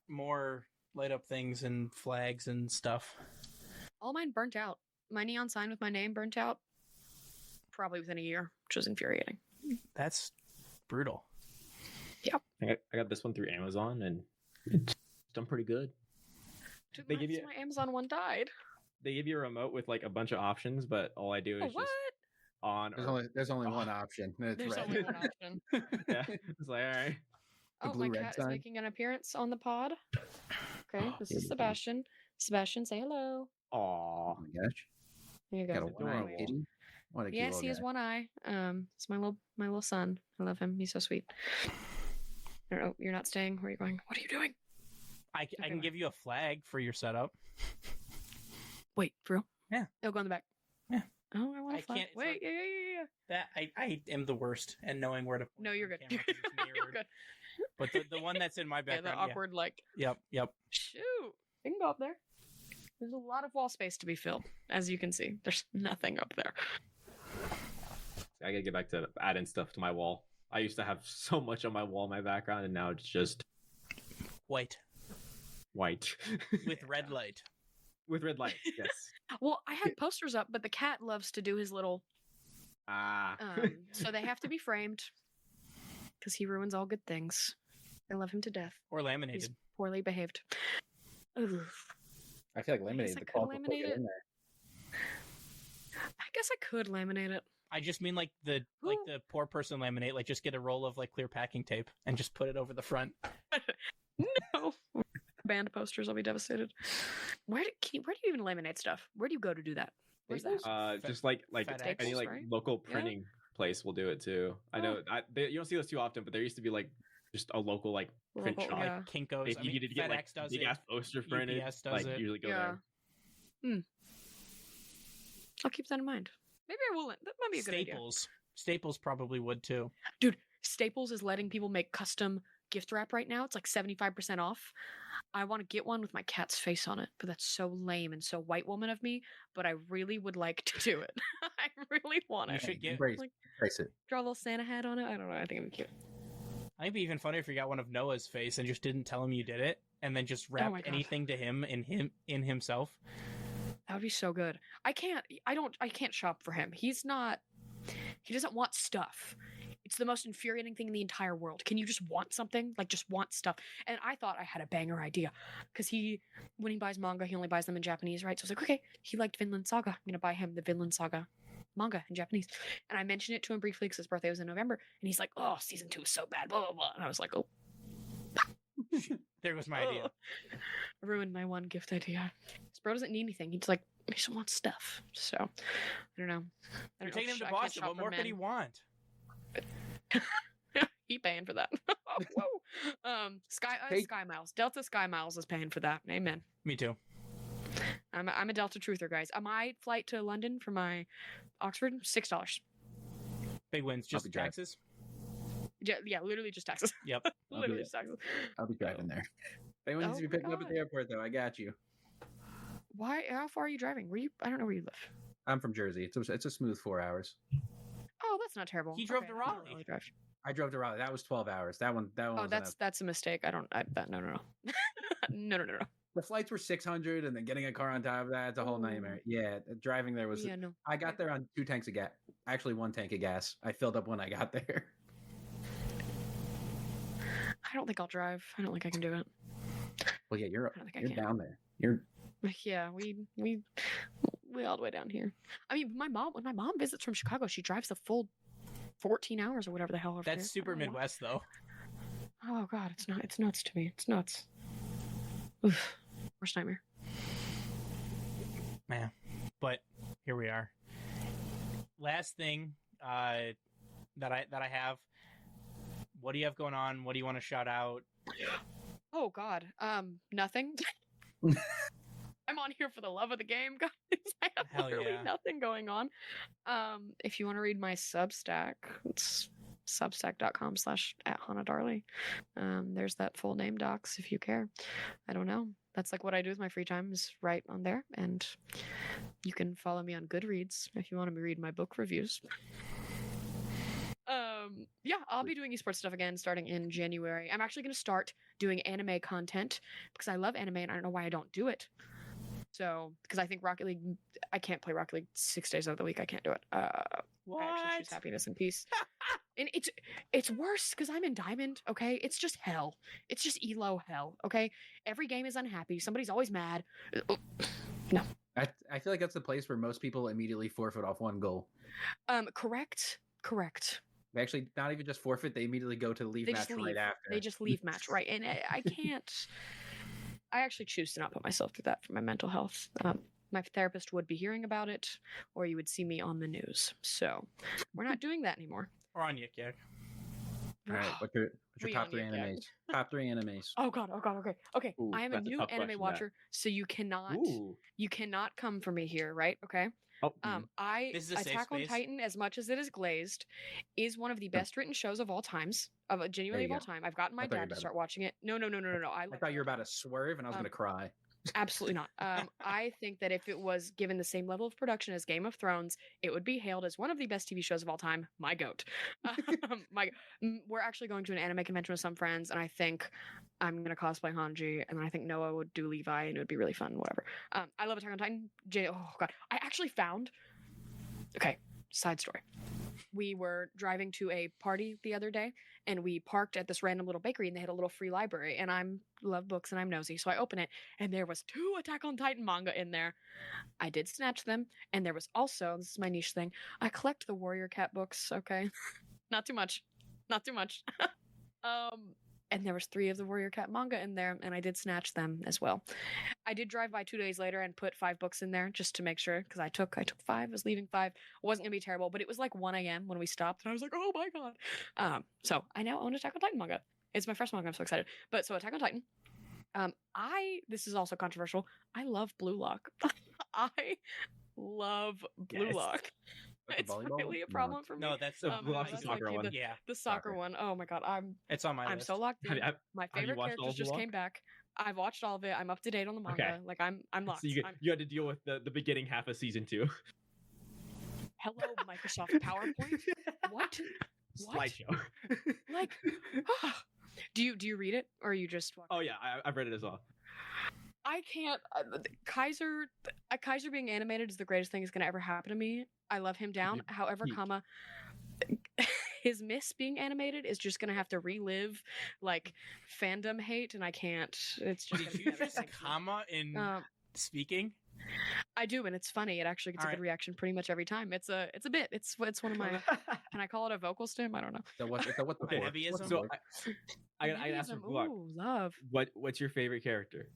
more light up things and flags and stuff. All mine burnt out. My neon sign with my name burnt out. probably within a year, which was infuriating. That's brutal. I got this one through Amazon, and it's done pretty good. Dude, They give you my Amazon one died. they give you a remote with like a bunch of options, but all I do is What? just on. There's only one off. option. And it's There's red. only one option. Yeah, it's like all right. The Oh, blue my red cat is sign. making an appearance on the pod. Okay, this here is we go. Sebastian. Sebastian, say hello. Aw, Oh my gosh. There you go. Got a That's one-eyed adorable. kitty. What a cute Yes, little he has guy. one eye. It's my little son. I love him. He's so sweet. I don't know. You're not staying. Where are you going? What are you doing? I can give you a flag for your setup. Wait, for real? Yeah. It'll go in the back. Yeah. Oh, I want I a flag. can't- it's Wait, yeah. That I am the worst at knowing where to. Point No, you're on good. camera 'cause it's You're mirrored. good. But the one that's in my Yeah, background. the awkward like. Yep. Shoot, you can go up there. There's a lot of wall space to be filled, as you can see. There's nothing up there. I gotta get back to adding stuff to my wall. I used to have so much on my wall, my background, and now it's just White white with red light. with red light. Yes. Well, I have posters up, but the cat loves to do his little. Ah. So they have to be framed because he ruins all good things. I love him to death. Or He's laminated. poorly behaved. Ugh. I feel like laminated I the could call to put laminate it it. in there. I guess I could laminate it. I just mean like the poor person laminate. Like just get a roll of like clear packing tape and just put it over the front. No. Band posters, I'll be devastated. Where do you even laminate stuff? Where do you go to do that? Where's that? Staples? Just like Fat any Staples, like right? local Yeah. printing place will do it too. I know you don't see those too often, but there used to be like just a local like print Local, shop. yeah. Like Kinko's. If you needed to get like FedEx does big it. ass poster printed, UPS does like it. usually go Yeah. there. I'll keep that in mind. Maybe I will. That might be a good idea. Staples probably would too. Dude, Staples is letting people make custom gift wrap right now. It's like 75% off. I want to get one with my cat's face on it, but that's so lame and so white woman of me. But I really would like to do it. I really want You it. should get. Embrace, like- embrace it. Draw a little Santa hat on it. I don't know. I think it'd be cute. I think it'd be even funnier if you got one of Noah's face and just didn't tell him you did it, and then just my wrapped God. anything to him in himself. That would be so good. I can't shop for him. He doesn't want stuff. It's the most infuriating thing in the entire world. Can you just want something? Like, just want stuff. And I thought I had a banger idea. Because when he buys manga, he only buys them in Japanese, right? So I was like, okay, he liked Vinland Saga. I'm going to buy him the Vinland Saga manga in Japanese. And I mentioned it to him briefly because his birthday was in November. And he's like, oh, season 2 is so bad, blah, blah, blah. And I was like, oh. There goes my idea. Ugh. I ruined my one gift idea. This bro doesn't need anything. He just wants stuff. So, I don't know. You're taking him to I can't Boston. shop What for more could men. he want? He paying for that. Whoa. Sky Miles. Delta Sky Miles is paying for that. Amen. Me too. I'm a Delta truther, guys. My flight to London for my Oxford, $6. Big wins, just be driving. taxes. Yeah, literally just taxes. Yep. Literally just taxes. I'll be driving there. If anyone needs to be Oh my picking up at the God. airport, though, I got you. Why? How far are you driving? I don't know where you live. I'm from Jersey. It's a smooth 4 hours. Oh, that's not terrible. He drove to I don't Raleigh. really drive. I drove to Raleigh. That was 12 hours. That one. Oh, was that's a mistake. No. No. the flights were 600, and then getting a car on top of that, it's a whole Ooh. nightmare. Yeah, driving there was. Yeah, no. I got there on 2 tanks of gas. Actually, 1 tank of gas. I filled up when I got there. I don't think I'll drive. I don't think I can do it. Well, yeah, you're I don't think I you're can. down there. You're Yeah, we all the way down here. I mean, when my mom visits from Chicago, she drives the full 14 hours or whatever the hell. Over That's there. I super don't know why. Midwest, though. Oh God, it's nuts to me. It's nuts. Oof. Worst nightmare. Man. But here we are. Last thing that I have. What do you have going on? What do you want to shout out? Oh God, nothing. I'm on here for the love of the game, guys. I have Hell literally yeah. nothing going on. If you want to read my Substack, it's substack.com/@HanaDarley. There's that full name docs if you care. I don't know. That's like what I do with my free time is write on there. And you can follow me on Goodreads if you want to read my book reviews. Yeah, I'll be doing esports stuff again starting in January. I'm actually going to start doing anime content because I love anime and I don't know why I don't do it. So, because I think Rocket League, I can't play Rocket League 6 days out of the week. I can't do it. What? I actually choose happiness and peace. And it's worse because I'm in Diamond, okay? It's just hell. It's just elo hell, okay? Every game is unhappy. Somebody's always mad. No. I feel like that's the place where most people immediately forfeit off one goal. Correct. They actually not even just forfeit; they immediately go to leave They match just leave. right after. They just leave match, right? And I can't. I actually choose to not put myself through that for my mental health. My therapist would be hearing about it, or you would see me on the news. So we're not doing that anymore. Or on Yik Yak. All right, what's your We top on 3 Yik Yak. animes? Top 3 animes. Oh god, okay. Ooh, I am a that's a new tough anime question, watcher, so you cannot Ooh. come for me here, right? Okay. Oh, This is a safe Attack on space. Titan, as much as it is glazed, is one of the best written shows of all times. Genuinely you of all go. time. I've gotten my I thought you dad to were start watching it. No. I thought you were about to swerve, and I was going to cry. Absolutely not. I think that if it was given the same level of production as Game of Thrones, it would be hailed as one of the best TV shows of all time. My goat. We're actually going to an anime convention with some friends, and I think I'm going to cosplay Hanji, and I think Noah would do Levi, and it would be really fun, whatever. I love Attack on Titan. Oh, God. I actually found... Okay, side story. We were driving to a party the other day, and we parked at this random little bakery, and they had a little free library, and I love books and I'm nosy, so I open it, and there was 2 Attack on Titan manga in there. I did snatch them, and there was also, this is my niche thing, I collect the Warrior Cat books, okay? Not too much. And there was 3 of the Warrior Cat manga in there, and I did snatch them as well. I did drive by 2 days later and put 5 books in there just to make sure, because I took 5, was leaving 5. It wasn't gonna be terrible, but it was like 1 a.m. when we stopped, and I was like, oh my god. So I now own Attack on Titan manga. It's my first manga. I'm so excited. But so Attack on Titan. This is also controversial. I love Blue Lock. I love Blue Yes. Lock. It's really a problem for me. No, that's So Blue Lock's the that's soccer one. yeah. The soccer Soccer. one. Oh my god, It's on my I'm list. so locked in. Have My you favorite watched all characters of just Blue came back. I've watched all of it. I'm up to date on the manga. Okay. Like I'm locked. So you had to deal with the beginning half of season 2. Hello, Microsoft PowerPoint. What? Slideshow. Like, do you read it or you just? Watch Oh yeah, I've read it as well. I can't. Kaiser being animated is the greatest thing that's gonna ever happen to me. I love him down. However, peak. his miss being animated is just gonna have to relive like fandom hate, and I can't. It's just. Did gonna be you use devastating. comma in speaking? I do, and it's funny. It actually gets a Alright. good reaction pretty much every time. It's a bit. It's one of my. Can I call it a vocal stim? I don't know. So what the Okay, fork? Nebbiism? What's the So fork? I asked for Nepotism, Blue Lock. ooh, love. What's your favorite character?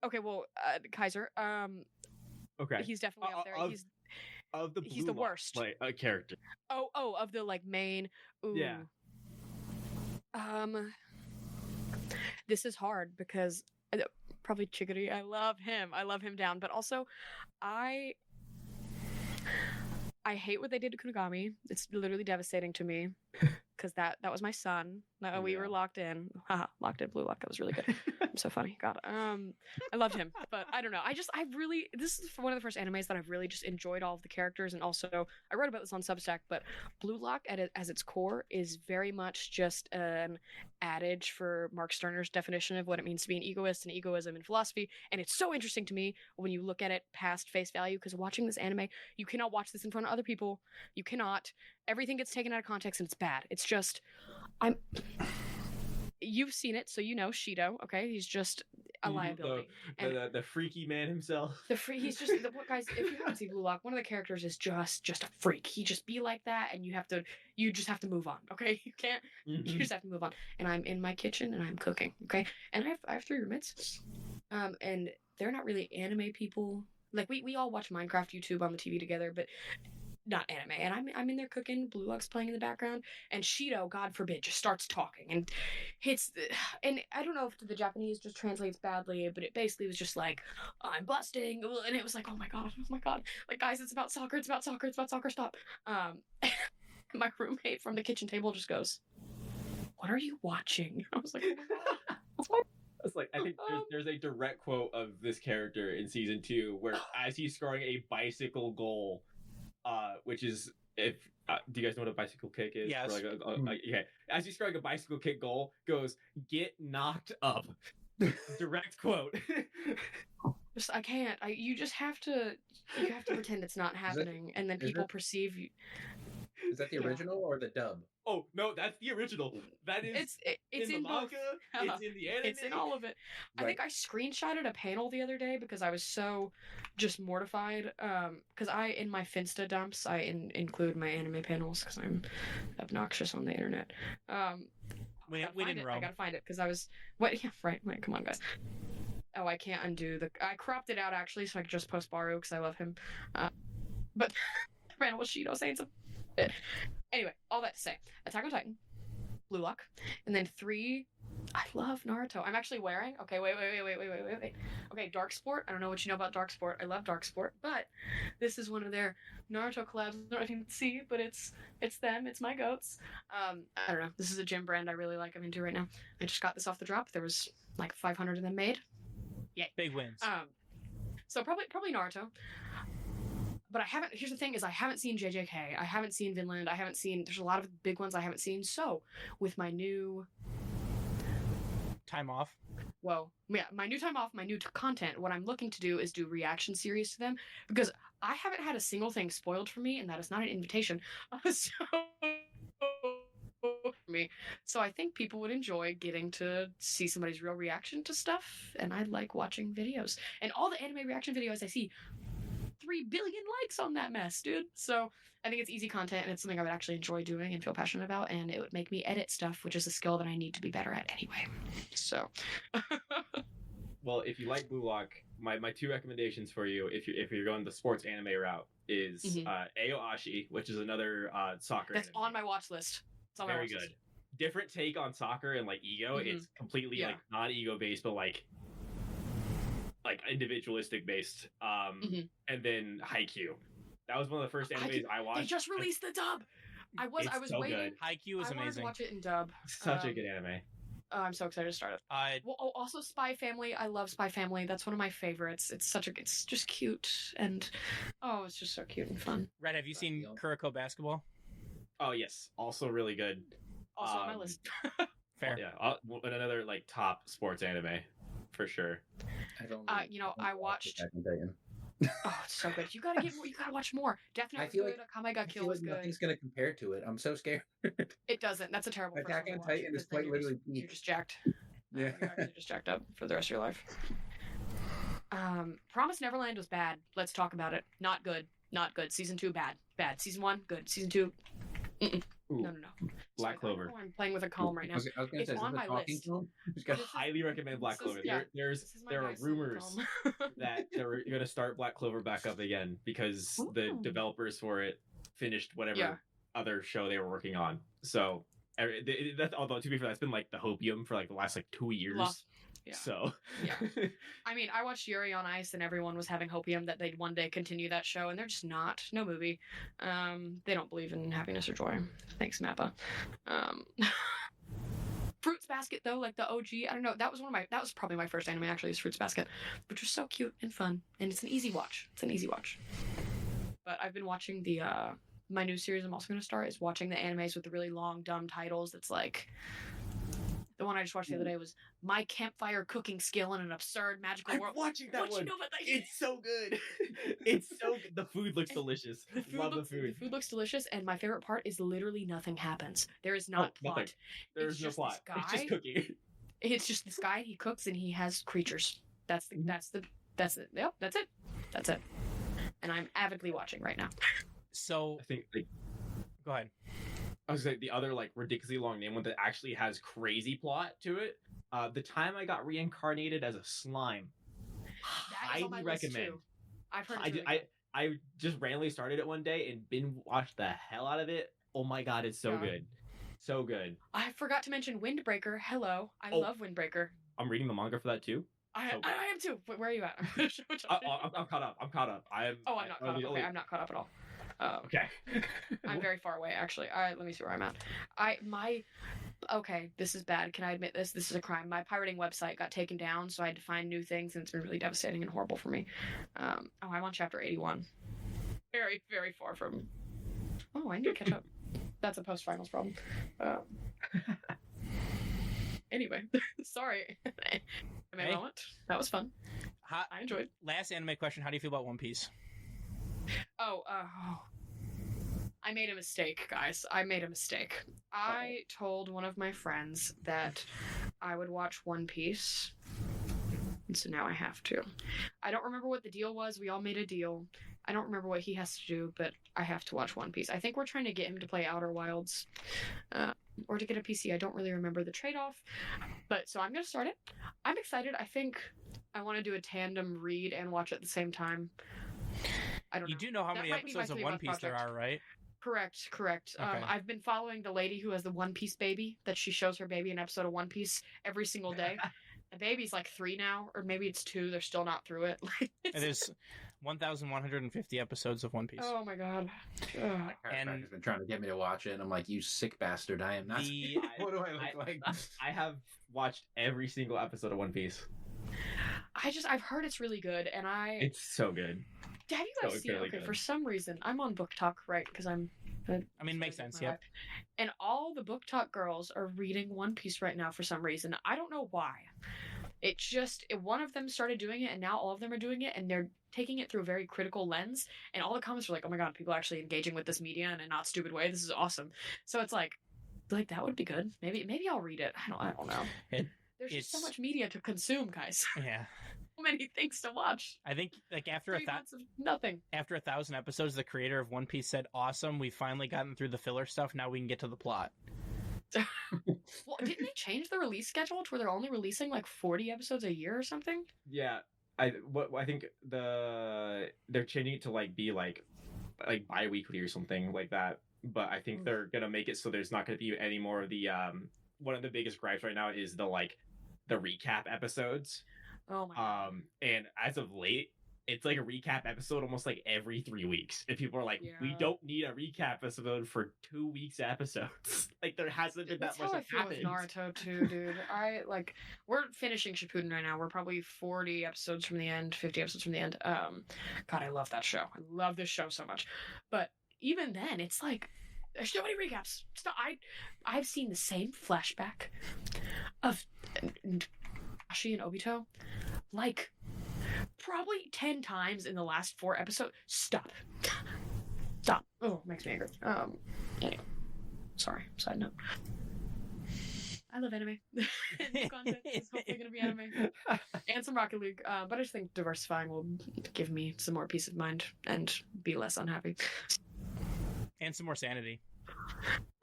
Okay, well, Kaiser. Okay. He's definitely up there. He's of the he's Blue the Lock, worst. like a character. of the like main. Ooh. Yeah. This is hard because probably Chigiri. I love him down, but also I hate what they did to Kunigami. It's literally devastating to me because that was my son. We were locked in. Haha, locked in Blue Lock. That was really good. I'm so funny. God. I loved him, but I don't know. This is one of the first animes that I've really just enjoyed all of the characters, and also I wrote about this on Substack. But Blue Lock, as its core, is very much just an adage for Mark Stirner's definition of what it means to be an egoist and egoism in philosophy. And it's so interesting to me when you look at it past face value, because watching this anime, you cannot watch this in front of other people. You cannot. Everything gets taken out of context, and it's bad. It's just, You've seen it, so you know Shido. Okay, he's just a liability. The freaky man himself. He's just guys. If you haven't seen Blue Lock, one of the characters is just a freak. He just be like that, and you just have to move on. Okay, you can't. You just have to move on. And I'm in my kitchen and I'm cooking. Okay, and I have 3 roommates, and they're not really anime people. Like we all watch Minecraft YouTube on the TV together, but not anime. And I'm in there cooking, Blue Lock's playing in the background, and Shido, God forbid, just starts talking and hits and I don't know if the Japanese just translates badly, but it basically was just like, I'm busting, and it was like, oh my god, like, guys, it's about soccer, stop. My roommate from the kitchen table just goes, what are you watching? I was like, oh my god. It's like, I think there's a direct quote of this character in season 2 where as he's scoring a bicycle goal, which is, if do you guys know what a bicycle kick is? Yes. Okay. As he's scoring a bicycle kick goal, goes, get knocked up. Direct quote. Just I can't. You just have to. You have to pretend it's not happening, and then is people it- perceive you. Is that the Yeah. original or the dub? Oh no, that's the original. That is It's in the both. manga. It's in the anime. It's in all of it. I Right. think I screenshotted a panel the other day because I was so just mortified. Because in my Finsta dumps I include my anime panels because I'm obnoxious on the internet. We I didn't I roam. gotta find it because I was what? Yeah, right. Wait, come on, guys. Oh, I can't undo the. I cropped it out actually, so I could just post Baru because I love him. But Randall Shido saying some. Anyway, all that to say, Attack on Titan, Blue Lock, and then 3. I love Naruto. I'm actually wearing. Okay, wait. Okay, Dark Sport. I don't know what you know about Dark Sport. I love Dark Sport, but this is one of their Naruto collabs. I don't know if you can see, but it's them. It's my goats. I don't know. This is a gym brand I really like. I'm into right now. I just got this off the drop. There was like 500 of them made. Yay. Big wins. So probably Naruto. But I haven't. Here's the thing: is I haven't seen JJK. I haven't seen Vinland. I haven't seen. There's a lot of big ones I haven't seen. So with my new, Time off. my new time off, my new content. What I'm looking to do is do reaction series to them because I haven't had a single thing spoiled for me, and that is not an invitation. Me. So I think people would enjoy getting to see somebody's real reaction to stuff, and I like watching videos. And all the anime reaction videos I see, 3 billion likes on that mess, dude. So I think it's easy content, and it's something I would actually enjoy doing and feel passionate about, and it would make me edit stuff, which is a skill that I need to be better at anyway. So Well, if you like Blue Lock, my 2 recommendations for you, if you're going the sports anime route, is Aoashi, which is another soccer. that's anime. on my watch list. It's on my Very watch good. list. Different take on soccer and like ego. It's completely Yeah. like not ego based, but like individualistic based. And then Haikyuu. That was one of the first animes I watched. They just released the dub. I was so waiting. good. Haikyuu is I wanted to amazing. watch it in dub. Such a good anime. I'm so excited to start it. Well, also Spy Family. I love Spy Family. That's one of my favorites. It's just cute and it's just so cute and fun. Red, have you seen Kuroko Basketball? Oh yes, also really good. Also on my list. Fair. Yeah, another like top sports anime for sure. I watched. Attack on Titan. Oh, it's so good. You gotta get more. You gotta watch more. Death I Note's feel good. like- Kamai Got I Kill feel is like good. nothing's gonna compare to it. I'm so scared. It doesn't. That's a terrible first Attack one to on watch, Titan is because then quite literally you're peak. just jacked. Yeah. You're actually just jacked up for the rest of your life. Promise Neverland was bad. Let's talk about it. Not good. Not good. Season 2 bad. Bad. Season 1 good. Season 2 no. Black Clover. Oh, I'm playing with a column right now. I was gonna It's say, is on this my a talking list. film? Just I got- highly recommend Black this is- Clover. yeah, There are nice rumors column. that they're going to start Black Clover back up again because the Ooh. developers for it finished whatever Yeah. other show they were working on. So, although to be fair, that's been like the hopium for like the last like 2 years. Yeah. So, Yeah. I mean, I watched Yuri on Ice, and everyone was having hopium that they'd one day continue that show, and they're just not. No movie. They don't believe in happiness or joy. Thanks, Mappa. Fruits Basket, though, like the OG, I don't know. That was probably my first anime, actually, is Fruits Basket, which was so cute and fun, and it's an easy watch. But I've been watching my new series I'm also going to start is watching the animes with the really long, dumb titles. It's like, the one I just watched the other day was My Campfire Cooking Skill in an Absurd Magical I'm World. watching that What one. you know about that? It's so good. It's so good. The food looks delicious. Love the food. The food looks delicious, and my favorite part is literally nothing happens. There is not plot. Nothing. There's It's no just plot. this It's just guy. cooking. It's just this guy. He cooks and he has creatures. That's it. Yep, that's it. And I'm avidly watching right now. So, I think like, go ahead. I was gonna say the other like ridiculously long name one that actually has crazy plot to it. The time I got reincarnated as a slime. That is on my Highly list, recommend. too. I've heard it's I, really I good. I just randomly started it one day and binge watched the hell out of it. Oh my god, it's so Yeah. good, so good. I forgot to mention Windbreaker. Hello, I Oh. love Windbreaker. I'm reading the manga for that too. I So- am too. Where are you at? I'm gonna show it to you. I'm caught up. I'm caught up. I'm Oh, I'm not caught up. Okay, I'm not caught up at all. Okay. I'm very far away, actually. Let me see where I'm at. Okay, this is bad. Can I admit this? This is a crime. My pirating website got taken down, so I had to find new things, and it's been really devastating and horrible for me. I'm on chapter 81. Very, very far from. Oh, I need to catch up. That's a post-finals problem. Anyway, sorry. My Hey. moment. That was fun. I enjoyed. Last anime question: how do you feel about One Piece? Oh, I made a mistake, guys. I made a mistake. I told one of my friends that I would watch One Piece, and so now I have to. I don't remember what the deal was. We all made a deal. I don't remember what he has to do, but I have to watch One Piece. I think we're trying to get him to play Outer Wilds, or to get a PC. I don't really remember the trade-off, but so I'm gonna start it. I'm excited. I think I want to do a tandem read and watch at the same time. I don't know. You do know how That many might be my episodes of 3 One month Piece there project. are, right? Correct. Okay. I've been following the lady who has the One Piece baby, that she shows her baby an episode of One Piece every single day. The baby's like 3 now, or maybe it's 2. They're still not through it. It is 1,150 episodes of One Piece. Oh my god. Ugh. My chiropractor's been trying to get me to watch it, and I'm like, you sick bastard, I am not. What do I look like? I have watched every single episode of One Piece. I've heard it's really good, and It's so good. have you guys so seen? really Okay, good. for some reason, I'm on Book Talk, right? Because I'm. I mean, makes sense. Yep. And all the Book Talk girls are reading One Piece right now for some reason. I don't know why. One of them started doing it, and now all of them are doing it, and they're taking it through a very critical lens. And all the comments are like, "Oh my god, people are actually engaging with this media in a not stupid way. This is awesome." So it's like that would be good. Maybe I'll read it. I don't know. There's just so it's- much media to consume, guys. Yeah. So many things to watch. I think like after 3 months of nothing. after 1,000 episodes, the creator of One Piece said, "Awesome, we've finally gotten through the filler stuff. Now we can get to the plot." Well, didn't they change the release schedule to where they're only releasing like 40 episodes a year or something? Yeah, I think they're changing it to be like bi-weekly or something like that. But I think they're gonna make it so there's not gonna be any more of the one of the biggest gripes right now is the recap episodes. Oh my god. And as of late, it's like a recap episode almost like every 3 weeks. And people are like, we Yeah. don't need a recap episode for 2 weeks episodes. Like there hasn't been That's that much how I that feel with happened. Naruto too, dude. We're finishing Shippuden right now. We're probably 40 episodes from the end, 50 episodes from the end. God, I love that show. I love this show so much. But even then, it's like there's so many recaps. I've seen the same flashback of Ashi and Obito like probably 10 times in the last 4 episodes. Stop. Oh, makes me angry. Anyway. Sorry, side note. I love anime. New content is hopefully going to be anime. And some Rocket League. But I just think diversifying will give me some more peace of mind and be less unhappy. And some more sanity.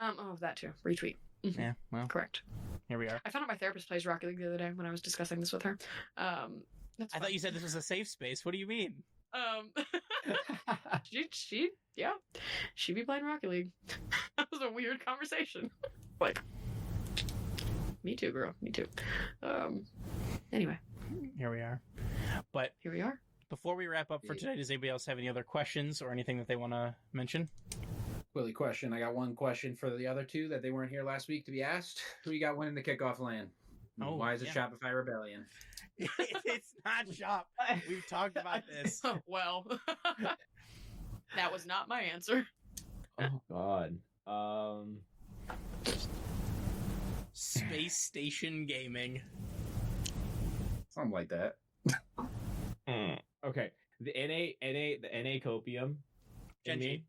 That too. Retweet. Mhm. Yeah, well, Correct. here we are. I found out my therapist plays Rocket League the other day when I was discussing this with her. That's I fun. thought you said this was a safe space. What do you mean? She be playing Rocket League. That was a weird conversation. Me too, girl. Me too. Anyway, Here we are. But here we are. before we wrap up for today, does anybody else have any other questions or anything that they want to mention? Willie question. I got one question for the other two that they weren't here last week to be asked. Who you got winning the kickoff land? Oh, Why is it yeah. Shopify Rebellion? It's not shop. We've talked about this. Well, that was not my answer. Oh God. Space Station Gaming. Something like that. Okay. The NA copium. Genji.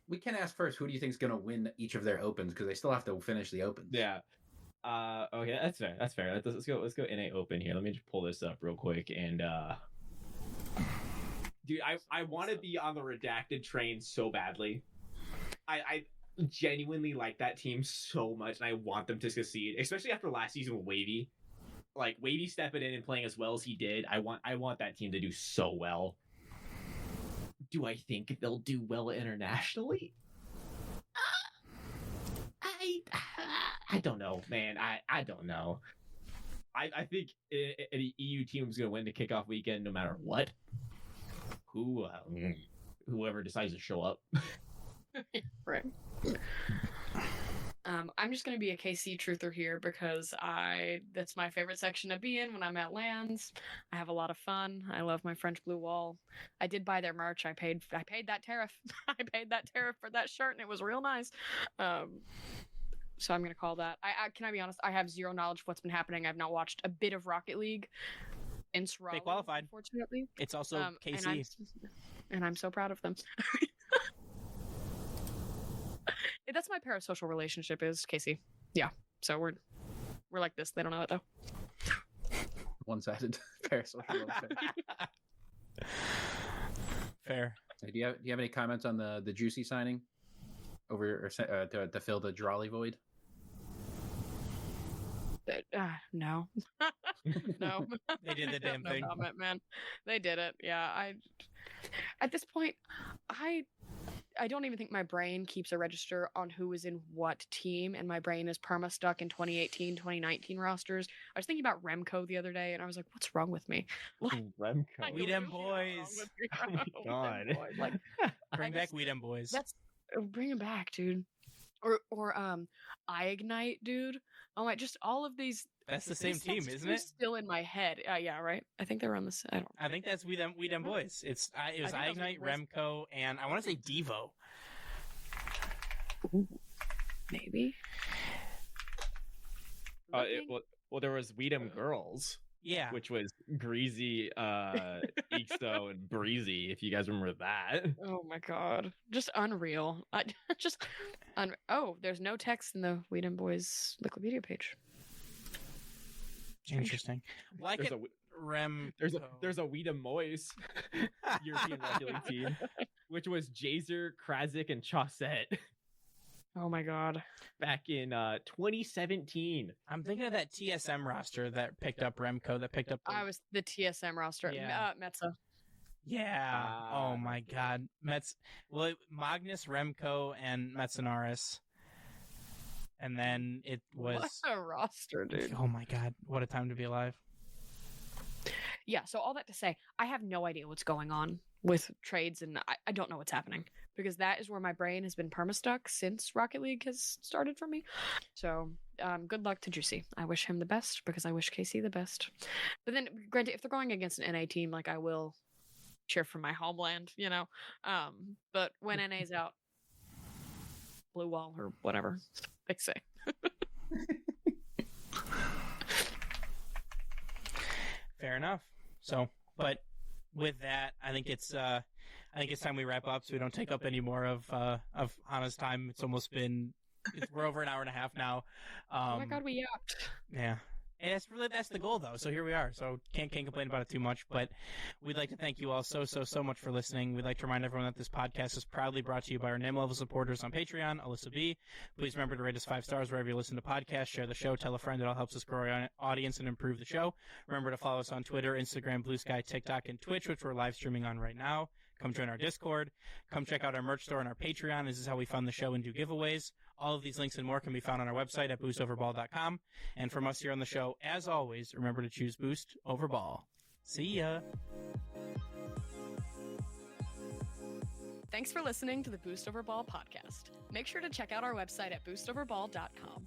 We can ask first. Who do you think is going to win each of their opens? Because they still have to finish the opens. Yeah. Okay, that's fair. That's fair. Let's go NA open here. Let me just pull this up real quick and dude, I want to be on the redacted train so badly. I genuinely like that team so much, and I want them to succeed, especially after last season with Wavy. Like Wavy stepping in and playing as well as he did. I want that team to do so well. Do I think they'll do well internationally? I don't know, man. I don't know. I think an EU team is going to win the kickoff weekend no matter what. Whoever decides to show up. Right. I'm just gonna be a KC truther here because that's my favorite section to be in when I'm at LANs. I have a lot of fun. I love my French Blue Wall. I did buy their merch. I paid that tariff. I paid that tariff for that shirt, and it was real nice. So I'm going to call that. Can I be honest? I have zero knowledge of what's been happening. I've not watched a bit of Rocket League since Raleigh, qualified. unfortunately. It's also KC. And I'm so proud of them. That's my parasocial relationship is Casey. Yeah. So we're like this. They don't know it though. One-sided parasocial love affair. Fair. Do you have any comments on the Juicy signing over or to fill the Drawley void? No. No. They did the damn No thing. comment, man. They did it. Yeah. At this point, I don't even think my brain keeps a register on who is in what team, and my brain is perma stuck in 2018, 2019 rosters. I was thinking about Remco the other day, and I was like, "What's wrong with me?" Remco. We them boys. Oh my God. Like, Bring back We Dem Boys. bring him back, dude. Or I Ignite, dude. Oh my, just all of these. That's the same team, isn't it? Still in my head. Yeah, right. I think they're on this. I think that's We Dem Boys. It was I Ignite, Remco, and I want to say Devo. Ooh, maybe. Well, there was Weedem Girls. Yeah. Which was Greasy, Ixo, and Breezy, if you guys remember that. Oh my god. Just unreal. There's no text in the Weedem Boys Wikipedia page. Interesting. Like There's it, Rem. There's a Weedem Moise European Rugby League team, which was Jazer, Krasic, and Chaussette Oh my god. back in 2017. I'm thinking of that TSM roster that picked up Remco, that picked up. I was the TSM roster. Yeah. Metza. Yeah. Oh my god. Magnus, Remco, and Metsanaris. And then it was. What a roster, dude. Oh my god. What a time to be alive. Yeah, so all that to say, I have no idea what's going on with trades, and I don't know what's happening, because that is where my brain has been permastuck since Rocket League has started for me. So good luck to Juicy. I wish him the best, because I wish KC the best. But then, granted, if they're going against an NA team, like, I will cheer for my homeland, you know? But when NA's out, blue wall or whatever they say. Fair enough. So, but with that, I think it's time we wrap up, so we don't take up any more of Hannah's time. It's almost been we're over an hour and a half now. Oh my god, we yapped. Yeah. And that's the goal, though. So here we are. So can't complain about it too much. But we'd like to thank you all so much for listening. We'd like to remind everyone that this podcast is proudly brought to you by our name level supporters on Patreon, Alyssa B. Please remember to rate us 5 stars wherever you listen to podcasts. Share the show. Tell a friend. It all helps us grow our audience and improve the show. Remember to follow us on Twitter, Instagram, Blue Sky, TikTok, and Twitch, which we're live streaming on right now. Come join our Discord. Come check out our merch store and our Patreon. This is how we fund the show and do giveaways. All of these links and more can be found on our website at boostoverball.com. And from us here on the show, as always, remember to choose Boost over Ball. See ya. Thanks for listening to the Boost Over Ball podcast. Make sure to check out our website at boostoverball.com.